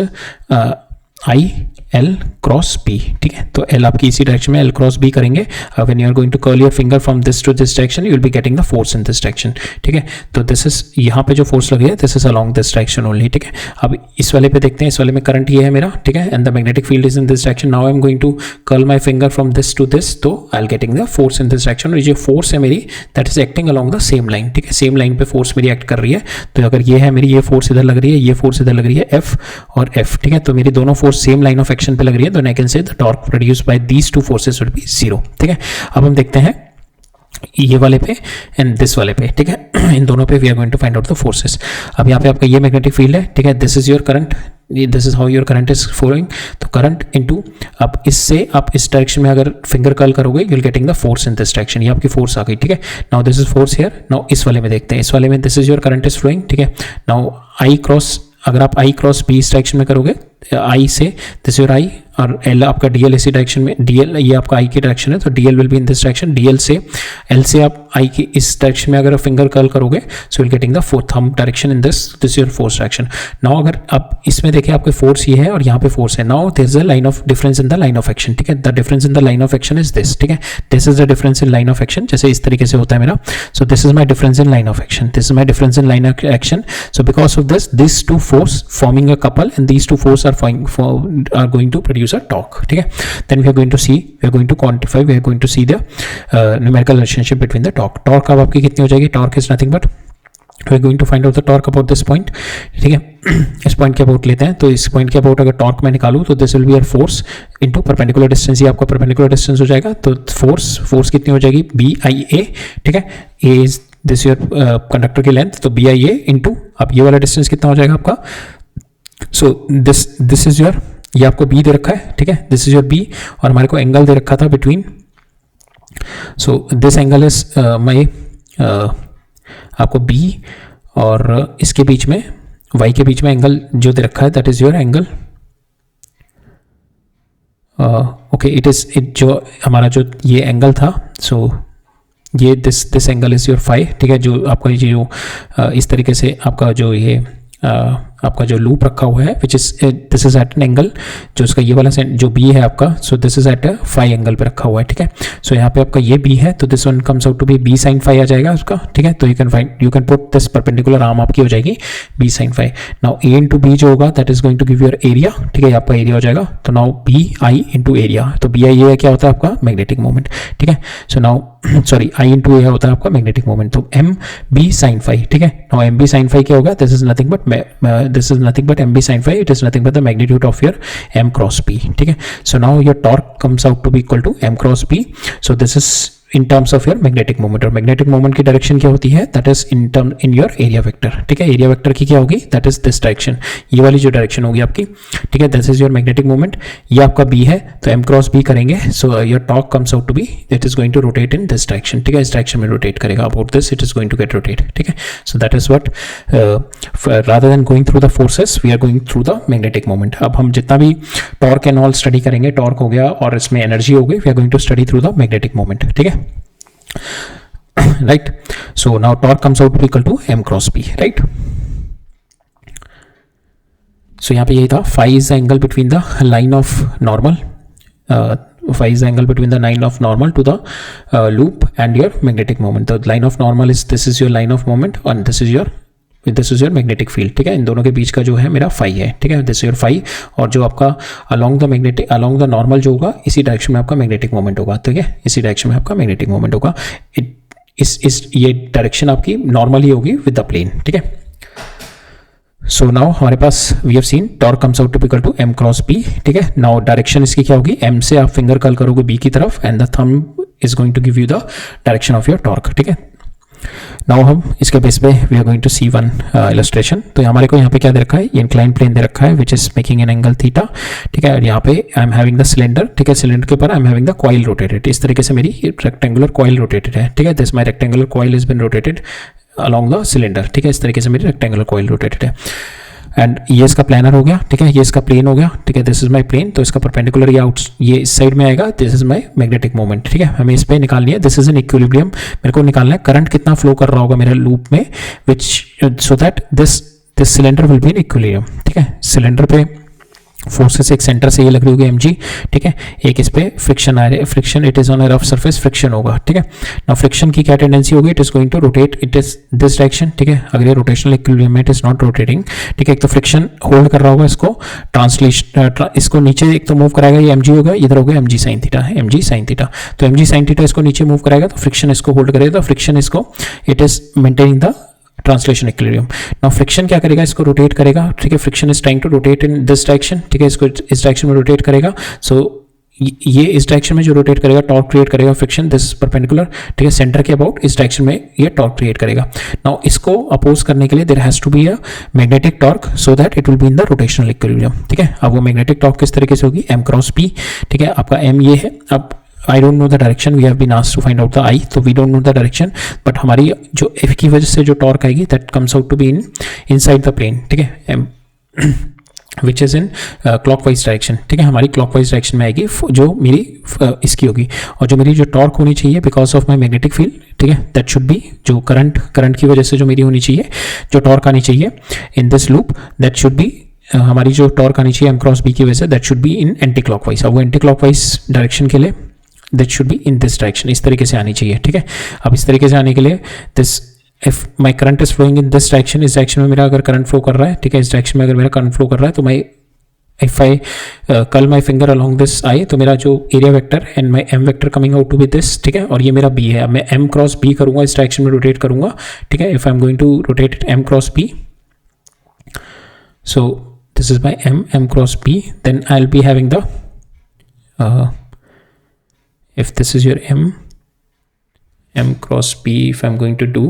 I L cross B, ठीक है। तो L आपकी इसी डायरेक्शन में L क्रॉस B करेंगे, when you are going to curl your finger from this to this direction, you will be getting the force in this direction, ठीक है। तो दिस इज, यहाँ पे जो फोर्स लगी है this is along this direction only, ठीक है। अब इस वाले पे देखते हैं, इस वाले में करंट ये है मेरा, ठीक है, and the magnetic field is in this direction. Now I am going to curl my finger from this to this, तो I'll getting the force in this direction, और ये फोर्स है मेरी that is acting along the same line, ठीक है। Same line पे force मेरी act कर रही है, तो अगर ये है मेरी, ये फोर्स इधर लग रही है, ये फोर्स इधर लग रही है, F और F, ठीक है। तो मेरी दोनों force same line of action पे लग रही है, तो आई कैन से the torque produced bye these two forces will be 0, ठीक है। अब हम देखते हैं ये वाले पे एंड दिस वाले पे, ठीक है। इन दोनों पे we are going to find out the forces. अब यहाँ पे आपका ये मैग्नेटिक फील्ड है, ठीक है, this is your current, this is how your current is flowing. तो करंट इनटू अब इससे आप इस डायरेक्शन में अगर फिंगर कर्ल करोगे you will getting the force in this direction, ये आपकी फोर्स आ गई, ठीक है। Now this is force here. Now इस वाले में देखते हैं, इस वाले में this is your current is flowing, ठीक है। नाउ आई क्रॉस, अगर आप आई क्रॉस बी इस डायरेक्शन में करोगे, आई से दिस योर आई और एल आपका डीएल इसी डायरेक्शन में, डीएल ये आपका आई की डायरेक्शन है तो DL will be in this direction, DL से एल से आप आई की इस डायरेक्शन में अगर फिंगर कर्ल करोगे so will getting the fourth thumb direction in this your force direction. Now अगर आप इसमें देखें आपके फोर्स ये है और यहाँ पे फोर्स है, now there is a line of difference in the line of action, ठीक है। The difference in the line of action is this, ठीक है। This is the difference in line of action, जैसे इस तरीके से होता है मेरा। So this is my difference in line of action, this is my difference in line of action. So because of this two force forming a couple and these two force are going to produce a torque, ठीक है। Then we are going to see, we are going to quantify, we are going to see the numerical relationship between the torque। Torque अब आपकी कितनी हो जाएगी? Torque is nothing but we are going to find out the torque about this point, ठीक है। इस point के about लेते हैं, तो इस पॉइंट के अबाउट अगर टॉर्क मैं निकालूं तो this will be your force into perpendicular distance, ये आपका परपेंडिकुलर डिस्टेंस हो जाएगा। तो फोर्स कितनी हो जाएगी? बी आई ए, ठीक है। ए इज दिस योर कंडक्टर की लेंथ, तो बी आई ए इंटू अब ये वाला डिस्टेंस कितना हो जाएगा आपका? सो दिस इज योर, ये आपको बी दे रखा है, ठीक है। दिस इज योर बी और हमारे को एंगल दे रखा था between, so this angle is my आपको बी और इसके बीच में वाई के बीच में एंगल जो दे रखा है that is your angle, okay. It जो हमारा जो ये एंगल था, सो ये this angle is your phi, ठीक है। जो आपका ये जो इस तरीके से आपका जो ये आपका जो लूप रखा हुआ है which is this is at an angle, जो इसका ये वाला जो बी है आपका, so this is at phi angle पे रखा हुआ है, ठीक है। सो यहाँ पे आपका ये बी है तो this one comes out to be B sine phi आ जाएगा उसका, ठीक है। तो you can put this perpendicular arm आपकी हो जाएगी B sine phi. Now A into B जो होगा that is going to give your area, ठीक है। आपका एरिया हो जाएगा, तो now B I into area, तो बी आई ए क्या होता है आपका? मैग्नेटिक मोमेंट, ठीक है। So now sorry I into A होता है आपका मैग्नेटिक मोमेंट, तो एम बी साइन फाई, ठीक है। Now m B sine phi क्या होगा? This is nothing but m B sine phi, it is nothing but the magnitude of your m cross P, ठीक है। So now your torque comes out to be equal to M cross p. So this is in terms of your magnetic moment, और magnetic moment की direction क्या होती है? That is in your area vector, ठीक है। Area vector की क्या होगी? दैट इज दिस डायरेक्शन, ये वाली जो डायरेक्शन होगी आपकी, ठीक है। This is your magnetic moment, ये आपका बी है तो एम क्रॉस बी करेंगे, so your torque comes out to be that is going to rotate in this direction, ठीक है। इस डायरेक्शन में रोटेट करेगा, about this it is going to get rotate, ठीक है। So that is what rather than going through the forces we are going through the magnetic moment. अब हम जितना भी टॉर्क एंड ऑल स्टडी करेंगे, torque हो गया और इसमें एनर्जी हो गई, we are going to study through the magnetic moment, ठीक है। right, so now torque comes out to be equal to m cross p, right। so यहाँ पे यही था, phi is the angle between the line of normal, phi is the angle between the line of normal to the loop and your magnetic moment। the line of normal is this is your line of moment and this is your magnetic field, ठीक है। इन दोनों के बीच का जो है मेरा फाई है, ठीक है। दिस इज योर फाई, और जो आपका अलोंग द नॉर्मल जो होगा इसी डायरेक्शन में आपका मैग्नेटिक मोमेंट होगा, ठीक है। इसी डायरेक्शन में आपका मैग्नेटिक मोमेंट होगा, ये डायरेक्शन आपकी नॉर्मली होगी विद द प्लेन, ठीक है। सो नाउ हमारे पास we have seen torque comes out to equal to M cross P, ठीक है। नाउ डायरेक्शन इसकी क्या होगी? एम से आप फिंगर कर्ल करोगे बी की तरफ and the thumb is going to give you the direction of your torque, ठीक है। नाउ हम इसके बेस पे we are going to see one illustration. तो हमारे को यहाँ पे क्या दे रखा है? ये इंक्लाइन प्लेन दे रखा है which is making an angle theta, ठीक है। और यहाँ पे आई एम हैविंग द सिलेंडर, ठीक है। सिलेंडर के ऊपर आई am having the coil rotated, इस तरीके से मेरी रेक्टेंगुलर कॉइल रोटेटेड है, ठीक है। This my rectangular coil is been rotated along the cylinder, ठीक है। इस तरीके से मेरी रेक्टेंगुलर कॉइल रोटेटेड है एंड ये इसका प्लानर हो गया, ठीक है। ये इसका प्लेन हो गया, ठीक है। दिस इज माय प्लेन, तो इसका परपेंडिकुलर ये इस साइड में आएगा, this is my magnetic moment, ठीक है। हमें इस पे निकालनी है, दिस इज एन इक्विलिब्रियम, मेरे को निकालना है करंट कितना फ्लो कर रहा होगा मेरे लूप में, which so that this cylinder will be in equilibrium, ठीक है। सिलेंडर पे फोर्सेस एक सेंटर से ये लग रही होगी mg, ठीक है। एक इस पे फ्रिक्शन आ रहा है, friction it is on a rough surface, friction होगा, ठीक है। नाउ फ्रिक्शन की क्या टेंडेंसी होगी? It is going to rotate, it is this direction, ठीक है। अगर ये रोटेशनल इक्विलिब्रियम में इट इज नॉट रोटेटिंग, ठीक है। एक तो फ्रिक्शन होल्ड कर रहा होगा इसको, इसको नीचे एक तो मूव कराएगा, ये mg होगा, इधर होगा mg sin theta, mg sin theta, तो mg sin थीटा इसको नीचे मूव कराएगा तो फ्रिक्शन इसको होल्ड करेगा, तो फ्रिक्शन इसको it is maintaining the translation equilibrium. Now friction क्या करेगा? इसको रोटेट करेगा, ठीक है। Friction is trying to rotate in this direction, ठीक है। इसको इस डायरेक्शन में रोटेट करेगा, सो ये इस डायरेक्शन में जो रोटेट करेगा टॉर्क क्रिएट करेगा फ्रिक्शन दिस परपेंडिकुलर, ठीक है, सेंटर के अबाउट इस डायरेक्शन में ये टॉर्क क्रिएट करेगा। नाउ इसको अपोज करने के लिए there has to be a magnetic torque so that it will be in the rotational equilibrium, ठीक है। अब वो मैग्नेटिक टॉर्क किस तरीके से होगी, m क्रॉस p, ठीक है, आपका m ये है। अब I don't know the direction, we have been asked to find out the I, तो we don't know the direction, but हमारी जो F की वजह से जो टॉर्क आएगी that comes out to be inside the plane, ठीक है, which is in clockwise direction, ठीक है, हमारी क्लॉकवाइज डायरेक्शन में आएगी जो मेरी इसकी होगी। और जो मेरी जो टॉर्क होनी चाहिए because of my magnetic field, ठीक है, दैट शुड बी जो करंट की वजह से जो मेरी होनी चाहिए, जो टॉर्क आनी चाहिए in this loop, that should be हमारी जो टॉर्क आनी चाहिए m क्रॉस b की वजह से, that should be in anti clockwise. अब वो एंटी क्लॉकवाइज डायरेक्शन के लिए that should be in this direction, इस तरीके से आनी चाहिए, ठीक है। अब इस तरीके से आने के लिए this if my current is flowing in this direction, इस डायरेक्शन में मेरा अगर करंट फ्लो कर रहा है, ठीक है, इस डायरेक्शन में अगर मेरा करंट फ्लो कर रहा है, तो my if I curl my finger along this I, तो मेरा जो area vector and my M vector coming out to be this, ठीक है, और ये मेरा बी है। अब मैं एम क्रॉस बी करूंगा, इस डायरेक्शन में रोटेट करूंगा, ठीक है, if I am going to rotate it M cross B, so this is my m cross b, then I'll be having the if this is your m cross b, if I'm going to do,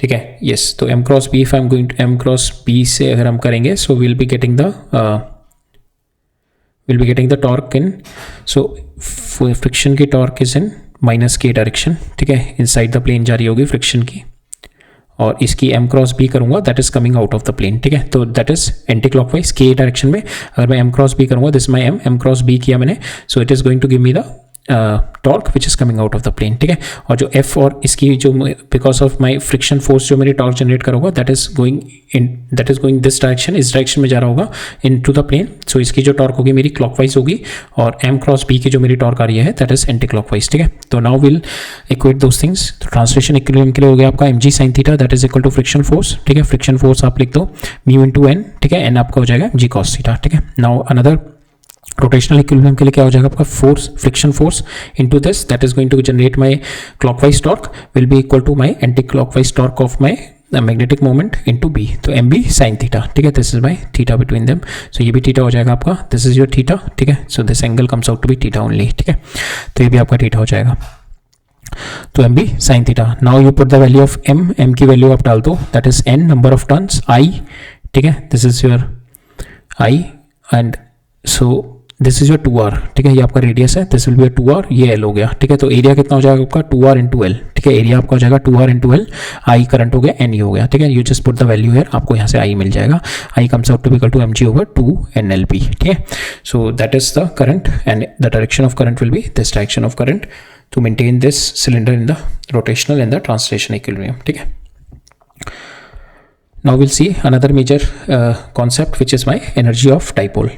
ठीक है, yes, तो m cross b if I'm going to m cross b से अगर हम करेंगे, so we'll be getting the torque in, so friction की torque is in minus k direction, ठीक है, inside the plane जा रही होगी फ्रिक्शन की, और इसकी m क्रॉस b करूंगा that is coming out of the plane, ठीक है, तो that is anti clockwise k direction में। अगर मैं m क्रॉस b करूंगा, this my m cross b किया मैंने, so it is going to give me the torque which is coming out of the plane, ठीक है। और जो f और इसकी जो because of my friction force जो मेरी टॉर्क जनरेट करूंगा that is going this direction, इस डायरेक्शन में जा रहा होगा इन टू द प्लेन, सो इसकी जो टॉर्क होगी मेरी क्लॉकवाइज होगी, और m क्रॉस b की जो मेरी टॉर्क आ रही है दैट इज एंटी क्लॉकवाइज, ठीक है। तो now will equate those things. तो ट्रांसलेशन इक्विलिब्रियम के लिए हो गया आपका mg sin theta that is equal to friction force, ठीक है, फ्रिक्शन फोर्स आप लिख दो म्यू इनटू n, ठीक है, n आपका हो जाएगा g cos थीटा, ठीक है। नाउ अनदर रोटेशनल इक्विलिब्रियम के लिए क्या हो जाएगा आपका force, friction force into this that is going to generate my clockwise torque will be equal to my anti clockwise torque of my magnetic moment into b, तो mb sin theta, ठीक है, this is my theta between them, so ये भी theta हो जाएगा आपका, this is your theta, ठीक है, so this angle comes out to be theta only, ठीक है, तो ये भी आपका थीटा हो जाएगा, तो mb sin theta. Now you put the value of m की वैल्यू आप डाल दो that is n number of turns i, ठीक है, this is your i and so this is your 2r, ठीक है, ये आपका रेडियस है, दिस विल बी 2r, ये l हो गया, ठीक है, तो एरिया कितना हो जाएगा आपका 2r इंटू एल, ठीक है, एरिया आपका हो जाएगा 2r into L, I current हो गया n हो गया, ठीक है, you just put the value here, आपको यहाँ से आई मिल जाएगा, I comes out to be equal to mg over 2nlp, ठीक है, so that is the current and the direction of current will be this direction of current to maintain this cylinder in the rotational and the translation equilibrium, ठीक है। Now will see another major concept which is my energy of dipole,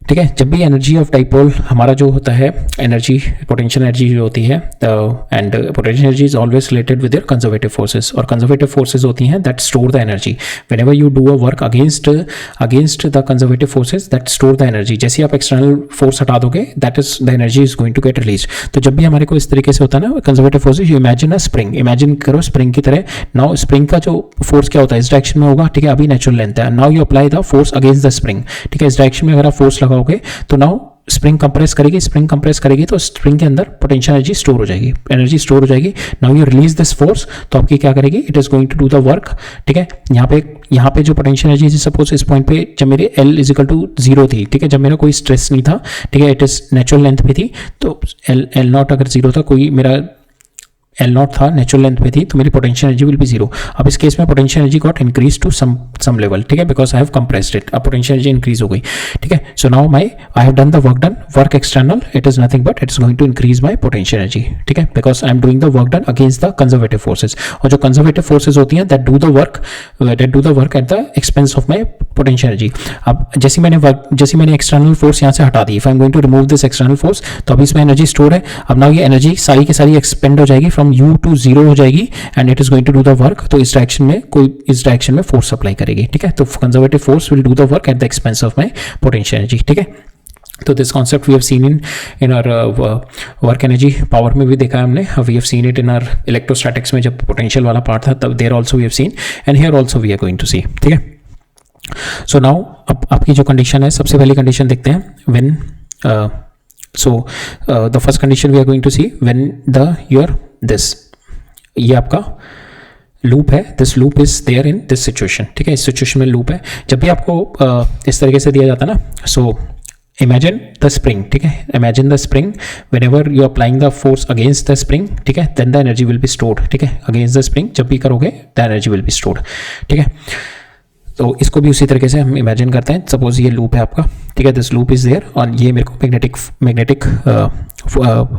ठीक है। जब भी energy of dipole हमारा जो होता है एनर्जी, पोटेंशियल एनर्जी जो होती है, and potential energy is always related with their conservative forces, और कंजर्वेटिव फोर्सेस होती हैं that store the energy whenever you do a work against the conservative forces that store the energy, जैसे आप external force हटा दोगे that is the energy is going to get release. तो जब भी हमारे को इस तरीके से होता है ना conservative forces, you imagine a spring, imagine करो स्प्रिंग की तरह। नाउ स्प्रिंग का जो फोर्स क्या होता है इस डायरेक्शन में होगा, ठीक है, अभी नेचुरल लेंथ है, now you apply the force against the spring, ठीक है, इस डायरेक्शन में अगर आप फोर्स लगाओगे तो नाउ स्प्रिंग कंप्रेस करेगी तो स्प्रिंग के अंदर पोटेंशियल एनर्जी स्टोर हो जाएगी, एनर्जी स्टोर हो जाएगी। Now you release this force, तो आपकी क्या करेगी, it is going to do the work, ठीक है। यहाँ पे जो पोटेंशियल एनर्जी सपोज इस पॉइंट पे जब मेरे L इज इक्वल टू 0 थी, ठीक है, जब मेरा कोई स्ट्रेस नहीं था, ठीक है, इट इज नेचुरल लेंथ पे थी, तो L नॉट अगर 0 था, कोई मेरा L नॉट था, नेचुरल लेंथ पे थी, तो मेरी पोटेंशियल एनर्जी विल बी 0। अब इस केस में potential energy got increase to some level, ठीक है, because I have compressed it, अब पोटेंशियल एनर्जी इंक्रीज हो गई, ठीक है। So now I have done the work external, it is nothing but it is going to increase my potential energy, ठीक है, because I am doing the work done against the conservative forces, और जो conservative forces होती हैं that do the work at the expense of my potential energy. अब जैसे मैंने external force यहाँ से हटा दी, if I am going to remove this external force, तो अभी इसमें एनर्जी स्टोर है, अब नाउ ये एनर्जी सारी की सारी एक्सपेंड हो जाएगी फ्रॉम u टू 0 हो जाएगी, and it is going to do the work, तो इस डायरेक्शन में फोर्स अप्लाई करेगी, ठीक है, तो conservative force will do the work at the expense of my potential energy, ठीक है। तो this concept we have seen in our work energy power में भी देखा है हमने, we have seen it in our electrostatics में जब पोटेंशियल वाला पार्ट था, तब there also we have seen, and here also we are going to see, ठीक है। सो नाउ अब आपकी जो कंडीशन है, सबसे पहली कंडीशन देखते हैं when the first condition we are going to see when the your this, ये आपका लूप है, this loop is there in this situation, ठीक है, इस सिचुएशन में लूप है। जब भी आपको इस तरीके से दिया जाता है ना, सो इमेजिन द स्प्रिंग, ठीक है, imagine the spring, whenever you applying the force against the spring, ठीक है, then the energy will be stored, ठीक है, अगेंस्ट द स्प्रिंग जब भी करोगे the energy will be stored, ठीक है। तो इसको भी उसी तरीके से हम इमेजिन करते हैं। सपोज ये लूप है आपका, ठीक है, दिस लूप इज देयर और ये मेरे को magnetic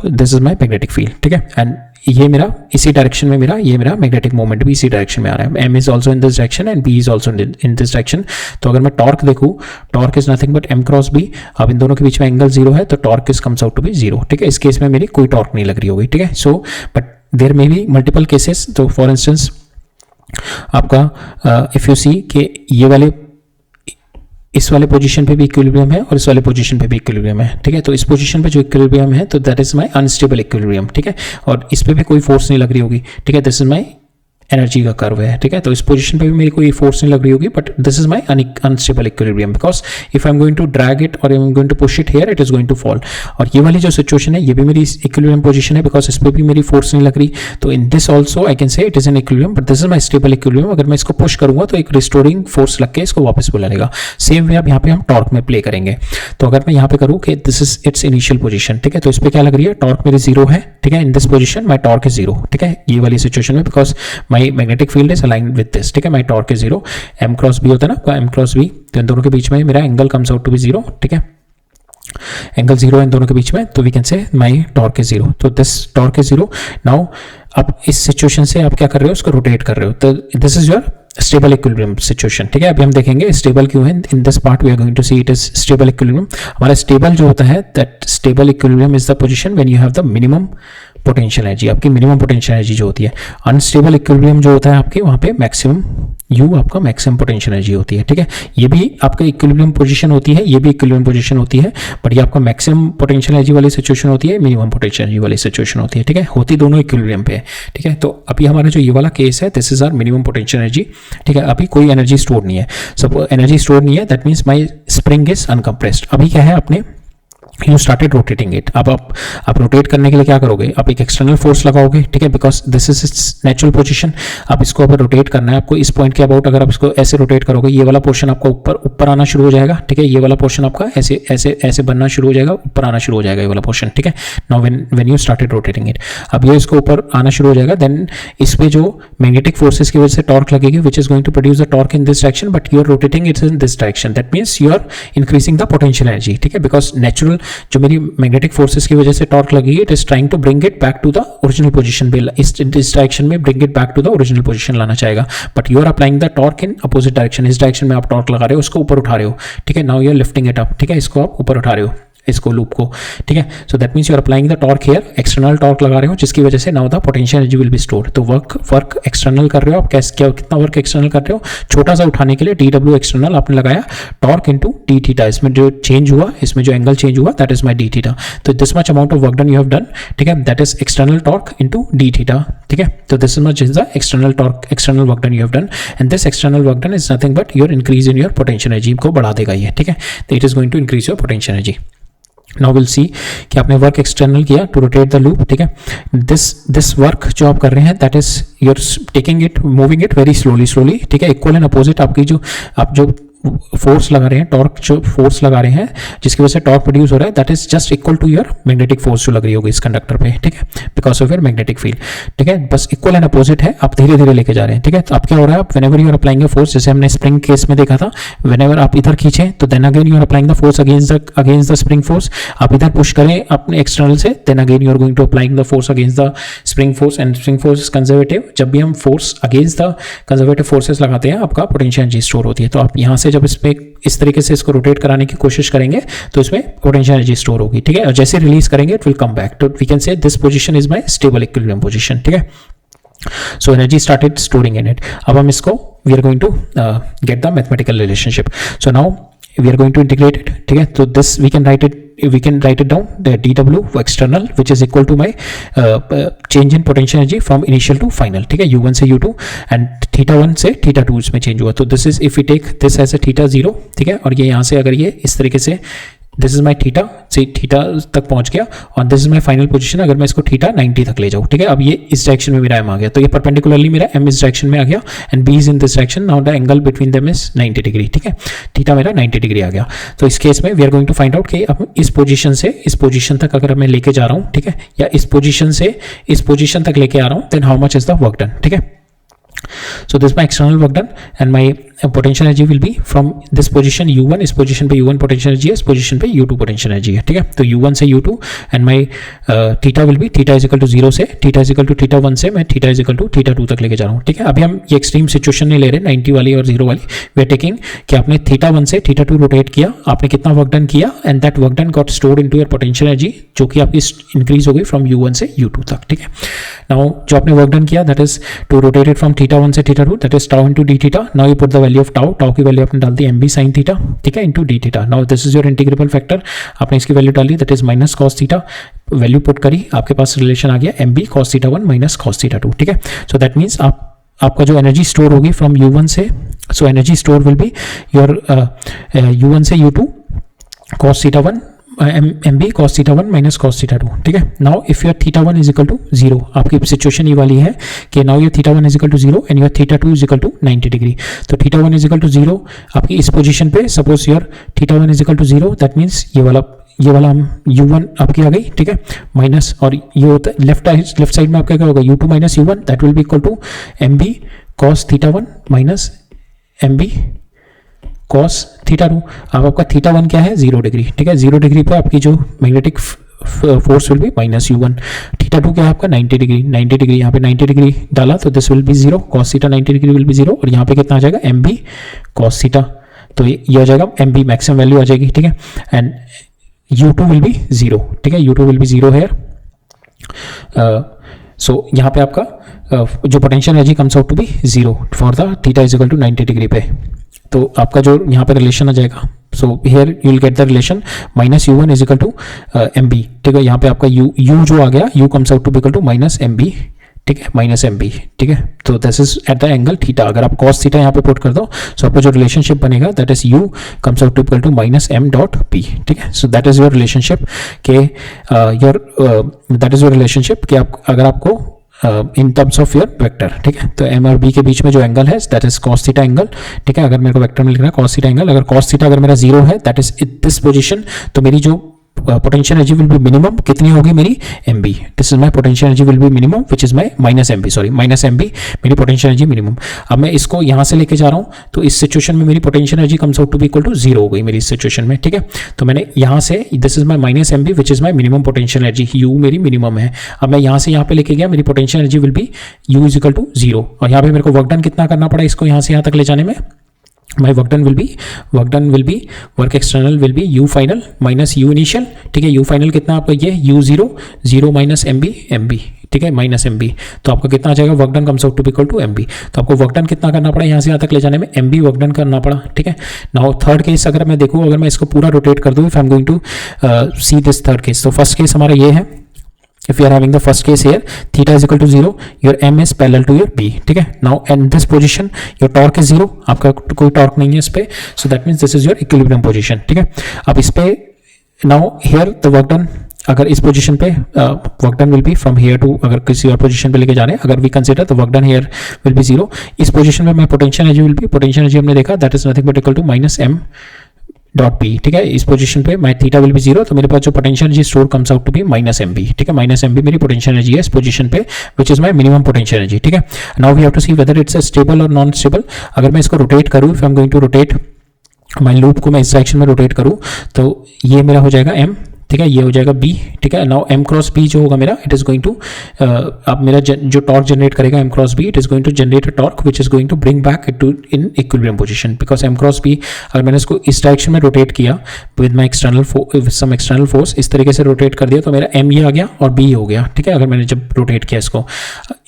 this is my magnetic field, ठीक है, एंड ये मेरा इसी डायरेक्शन में ये मेरा मैग्नेटिक मोमेंट भी इसी डायरेक्शन में आ रहा है। M is also in this direction and B is also in this direction. तो अगर मैं टॉर्क देखूँ, torque is nothing but M cross B. अब इन दोनों के बीच में एंगल जीरो है तो torque is comes out to be zero, ठीक है। इस केस में मेरी कोई टॉर्क नहीं लग रही होगी, ठीक है। So but there may be multiple cases. तो फॉर इंस्टेंस आपका इफ यू सी कि ये वाले इस वाले पोजीशन पे भी इक्विलिब्रियम है और इस वाले पोजीशन पे भी इक्विलिब्रियम है, ठीक है। तो इस पोजीशन पे जो इक्विलिब्रियम है तो that is my unstable equilibrium, ठीक है, और इस पे भी कोई फोर्स नहीं लग रही होगी, ठीक है। दिस इज माय एनर्जी का कर्व है, ठीक है। तो इस पोजीशन पे भी मेरी कोई फोर्स नहीं लग रही होगी, but this is my unstable equilibrium because if I am going to drag it और I am going to push it here it is going to fall. और ये वाली जो सिचुएशन है ये भी मेरी इक्विलिब्रियम पोजीशन है बिकॉज इस पे भी मेरी फोर्स नहीं लग रही। तो in this also I can say it is an equilibrium but this is my stable equilibrium. अगर मैं इसको पुश करूंगा तो एक रिस्टोरिंग फोर्स लग के इसको वापस बुला लेगा। सेम वे अब यहाँ पे हम टॉर्क में प्ले करेंगे। तो अगर मैं यहाँ पे करूँ कि this is it's initial position, ठीक है, तो इस पे क्या लग रही है, टॉर्क मेरी जीरो है, ठीक है। In this position my torque is zero, ठीक है, ये वाली सिचुएशन में because my magnetic field aligned with this, ठीक है, my torque is zero. m cross b होता है ना, m क्रॉस b, तो इन दोनों के बीच में मेरा angle comes out to be zero, ठीक है, एंगल जीरो है इन दोनों के बीच में। तो we can say my torque is zero. तो this torque is zero. Now अब इस सिचुएशन से आप क्या कर रहे हो, उसको रोटेट कर रहे हो। तो this is your stable equilibrium situation, ठीक है। अभी हम देखेंगे स्टेबल क्यों है। In this part we are going to see it is stable equilibrium. हमारा स्टेबल जो होता है that stable equilibrium is the position when you have the minimum potential energy, आपकी मिनिमम पोटेंशियल एनर्जी जो होती है। अनस्टेबल इक्विलिब्रियम जो होता है आपके वहाँ पे मैक्सिमम यू आपका मैक्सिमम पोटेंशियल एनर्जी होती है, ठीक है। ये भी आपका इक्विलिब्रियम पोजीशन होती है, ये भी इक्विलिब्रियम पोजीशन होती है, बट ये आपका मैक्सिमम पोटेंशियल एनर्जी वाली सिचुएशन होती है, मिनिमम पोटेंशियल एनर्जी वाली सिचुएशन होती है, ठीक है। होती दोनों इक्विलिब्रियम पे है, ठीक है। तो अभी हमारा जो ये वाला केस है this is our minimum potential energy, ठीक है। अभी कोई एनर्जी स्टोर नहीं है, सब एनर्जी स्टोर नहीं है, that means my spring is uncompressed. अभी क्या है, आपने यू स्टार्टेड रोटेटिंग इट। अब आप रोटेट करने के लिए क्या करोगे, आप एक एक्सटर्नल फोर्स लगाओगे, ठीक है, because this is it's natural position. आप इसको अगर रोटेट करना है आपको इस पॉइंट के अबाउट, अगर आप इसको ऐसे रोटेट करोगे ये वाला पोर्शन आपका ऊपर आना शुरू हो जाएगा, ठीक है। ये वाला पोर्शन आपका ऐसे ऐसे ऐसे बनना शुरू हो जाएगा, ऊपर आना शुरू हो जाएगा ये वाला पोर्शन, ठीक है। Now when you started rotating it, अब ये इसको ऊपर आना शुरू हो जाएगा, देन इस पे जो मैग्नेटिक फोर्सेस की वजह से टॉर्क लगेगी which is going to produce the torque in this direction, but you are rotating it in this direction, that means you are increasing the potential energy, ठीक है। बिकॉज नेचुरल जो मेरी magnetic forces की वजह से torque लगेगी, it is trying to bring it back to the original position. इस direction में bring it back to the original position लाना चाहेगा, but you are applying the torque in opposite direction. इस direction में आप टॉर्क लगा रहे हो, उसको ऊपर उठा रहे हो, ठीक है। Now you are lifting it up, ठीक है, इसको आप ऊपर उठा रहे हो, इसको लूप को, ठीक है। So that means you are applying the torque here, external torque लगा रहे हो जिसकी वजह से now the potential energy will be stored. तो वर्क एक्सटर्नल कर रहे हो आप, क्या कितना वर्क एक्सटर्नल कर रहे हो, छोटा सा उठाने के लिए DW एक्सटर्नल आपने लगाया, टॉर्क इनटू d थीटा, इसमें जो चेंज हुआ, इसमें जो एंगल चेंज हुआ that is my d theta. तो this much amount of work done you have done, ठीक है, that is external torque into d theta, ठीक है। तो this much is the external torque, external work done you have done, and this external work done is nothing but your increase in your potential energy को बढ़ा देगा ये, ठीक है। तो it is going to increase your potential energy. Now will see कि आपने work external किया टू रोटेट द लूप, ठीक है। दिस वर्क जो आप कर रहे हैं that is your taking it, moving it very slowly, ठीक है। इक्वल एंड अपोजिट आपकी जो आप जो फोर्स लगा रहे हैं, टॉर्क जो फोर्स लगा रहे हैं जिसकी वजह से टॉर्क प्रोड्यूस हो रहा है that is just equal to your magnetic force जो लग रही होगी इस कंडक्टर पे, ठीक है, because of your magnetic field, ठीक है। बस इक्वल एंड अपोजिट है, आप धीरे धीरे लेके जा रहे हैं, ठीक है। तो अब क्या हो रहा है, आप whenever you are applying force, जैसे हमने स्प्रिंग केस में देखा था, व्हेनेवर आप इधर खींचे तो then again you are applying the force against the spring force. आप इधर पुश करें अपने एक्सटर्नल से, then again you are going to applying the force against the spring force, and spring force is conservative. जब भी हम force against the conservative forces लगाते हैं आपका पोटेंशियल एनर्जी स्टोर होती है। तो आप यहाँ से जब इस तरीके से इसको रोटेट कराने की कोशिश करेंगे तो इसमें पोटेंशियल एनर्जी स्टोर होगी, ठीक है। और जैसे रिलीज करेंगे इट विल कम बैक। तो we can say this position is my stable equilibrium position, ठीक है। So energy started storing in it. अब हम इसको we are going to get the mathematical relationship. So now we are going to integrate it, ठीक है। तो this we can write it we can write it down, the dw external which is equal to my change in potential energy from initial to final, ठीक है, u1 से u2 and θ1 से θ2 इसमें change हुआ. तो this is if we take this as a θ0, ठीक है, और ये यहाँ से अगर ये इस तरीके से दिस इज माई थीटा से थीटा तक पहुंच गया और this is my final position. अगर मैं इसको थीटा 90 तक ले जाऊँ, ठीक है, अब ये इस डायरेक्शन में मेरा एम आ गया, तो ये परपेंडिकुलरली मेरा एम इस डायरेक्शन में आ गया and B is in this direction. Now the angle between them is 90 degree, ठीक है, थीटा मेरा 90 डिग्री आ गया. तो इस केस में we are going to find out कि अब इस पोजीशन से इस पोजीशन तक अगर मैं लेके जा रहा हूँ, ठीक है, या इस पोजीशन से इस पोजीशन तक लेके आ रहा हूँ, then how much is the work done, ठीक है. So this is my external work done and my potential energy will be from this position u1, इस position पे u1 potential energy है, इस position पे u2 potential energy है, ठीक है. तो u1 से u2 and my theta will be theta is equal to 0 से theta is equal to θ1 से मैं theta is equal to θ2 तक लेके जा रहा हूँ, ठीक है. अभी हम ये एक्सट्रीम सिचुएशन नहीं ले रहे 90 वाली और 0 वाली, वी आर टेकिंग कि आपने θ1 से θ2 रोटेट किया, आपने कितना वर्क डन किया and that work done got stored into your potential energy जो कि आपकी इंक्रीज हो गई फ्रॉम u1 से u2 तक, ठीक है. नाउ जो आपने वर्क डन किया that is to rotate it from θ1 से θ2, that is tau into D theta. Now you put the value of tau की वैल्यू आपने डाल दी mb sin थीटा, ठीक है, into D theta. Now this is your integrable factor, आपने इसकी value डाली that is minus cos theta, value put करी, आपके पास रिलेशन आ गया mb cos θ1 माइनस cos θ2, ठीक है. सो दैट मीन्स आपका जो एनर्जी स्टोर होगी फ्रॉम u1 से, so energy store will be your u1 से u2 cos θ1 mb cos θ1 minus cos θ2, ठीक है. Now if your θ1 is equal to 0, आपकी सिचुएशन ये वाली है कि now your θ1 is equal to 0 and your θ2 is equal to 90 degree. तो θ1 is equal to 0 आपकी इस पोजीशन पे, suppose your θ1 is equal to 0, that means ये वाला हम u1 आपकी आ गई, ठीक है, माइनस, और ये होता है लेफ्ट साइड में आपका क्या होगा u2 minus u1, that will be equal to mb cos θ1 minus mb cos θ2. अब आपका θ1 क्या है 0 डिग्री, ठीक है, 0 डिग्री पे आपकी जो magnetic force will be minus u1. θ2 क्या है आपका 90 डिग्री, 90 डिग्री यहाँ पे 90 डिग्री डाला तो this will be 0, cos θ 90 degree will be 0, और यहाँ पे कितना आ जाएगा mb cos θ, तो ये हो जाएगा mb मैक्सिमम वैल्यू आ जाएगी, ठीक है, एंड u2 विल बी 0, ठीक है, u2 विल बी 0 है. सो यहाँ पे आपका जो potential energy comes out to be 0 for the theta is equal to 90 degree पे. तो आपका जो यहाँ पे रिलेशन आ जाएगा, so here you will get the relation minus u1 is equal to mb, ठीक है. यहाँ पे आपका u जो आ गया, u comes out to be equal to minus mb, ठीक है, माइनस mb, ठीक है. तो this is at the angle theta. अगर आप cos थीटा यहाँ पे पुट कर दो, सो आपका जो रिलेशनशिप बनेगा that is u comes out to equal to minus m dot p, ठीक है. So that is your relationship के दैट इज योर रिलेशनशिप कि आप अगर आपको in terms of your vector, ठीक है, तो m और b के बीच में जो एंगल है that is cos theta angle, ठीक है. अगर मेरे को वेक्टर में लिखना है cos थीटा एंगल, अगर cos थीटा अगर मेरा 0 है दैट इज दिस पोजीशन, तो मेरी जो potential energy will B minimum कितनी होगी मेरी mb, this is my potential energy will B minimum which is my minus mb, sorry minus mb मेरी पोटेंशियल एनर्जी मिनिमम. अब मैं इसको यहाँ से लेके जा रहा हूँ, तो इस सिचुएशन में मेरी potential energy comes out to be equal to 0 हो गई मेरी इस सिचुएशन में, ठीक है. तो मैंने यहाँ से this is my minus mb which is my minimum potential energy, u मेरी मिनिमम है. अब मैं यहाँ से यहाँ पे लेके गया, मेरी potential energy will be u is equal to 0, और यहाँ पे मेरे को वर्क डन कितना करना पड़ा इसको यहाँ से यहाँ तक ले जाने में, my work done will be work external will be u final minus u initial, ठीक है. u final कितना आपका ये u0 0 माइनस mb, ठीक है, माइनस mb, तो आपका कितना आ जाएगा work done comes out to equal to mb. तो आपको वर्क डन कितना करना पड़ा यहाँ से यहाँ तक ले जाने में, mb वर्क डन करना पड़ा, ठीक है. नाउ थर्ड केस अगर मैं देखूँ, अगर मैं इसको पूरा रोटेट कर दूँ, if I am going to see this third case, तो फर्स्ट केस हमारा ये है. If you are having the first case here, theta is equal to 0, your m is parallel to your b, ठीक है. Now in this position your torque is 0, आपका कोई torque नहीं है इस पे, so that means this is your equilibrium position, ठीक है. अब इस पे now here the work done, अगर इस पोजीशन पे work done will be from here to, अगर किसी और पोजीशन पे लेके जा रहे हैं, अगर वी कंसीडर तो work done here will be 0. इस पोजीशन में मैं potential energy will be, potential energy हमने देखा that is nothing but equal to minus m dot P, ठीक है. इस पोजीशन पे माई थीटा विल बी 0, तो मेरे पास जो potential energy store comes out to be minus mb, ठीक है. माइनस mb मेरी पोटेंशियल एनर्जी है इस पोजीशन पे which is my minimum potential energy, ठीक है. Now we have to see whether it's a stable और नॉन स्टेबल. अगर मैं इसको रोटेट करूँ, if I am going to rotate my loop को, मैं इस डायरेक्शन में रोटेट करूँ, तो ये मेरा हो जाएगा m, ठीक है, ये हो जाएगा b, ठीक है. नाउ m क्रॉस b जो होगा मेरा, इट इज गोइंग टू, अब मेरा जो टॉर्क जनरेट करेगा m cross b, it is going to generate a torque which is going to bring back it to in equilibrium position, because m cross b अगर मैंने इसको इस direction में rotate किया with my some external force, इस तरीके से rotate कर दिया, तो मेरा m ये आ गया और b हो गया, ठीक है. अगर मैंने जब रोटेट किया इसको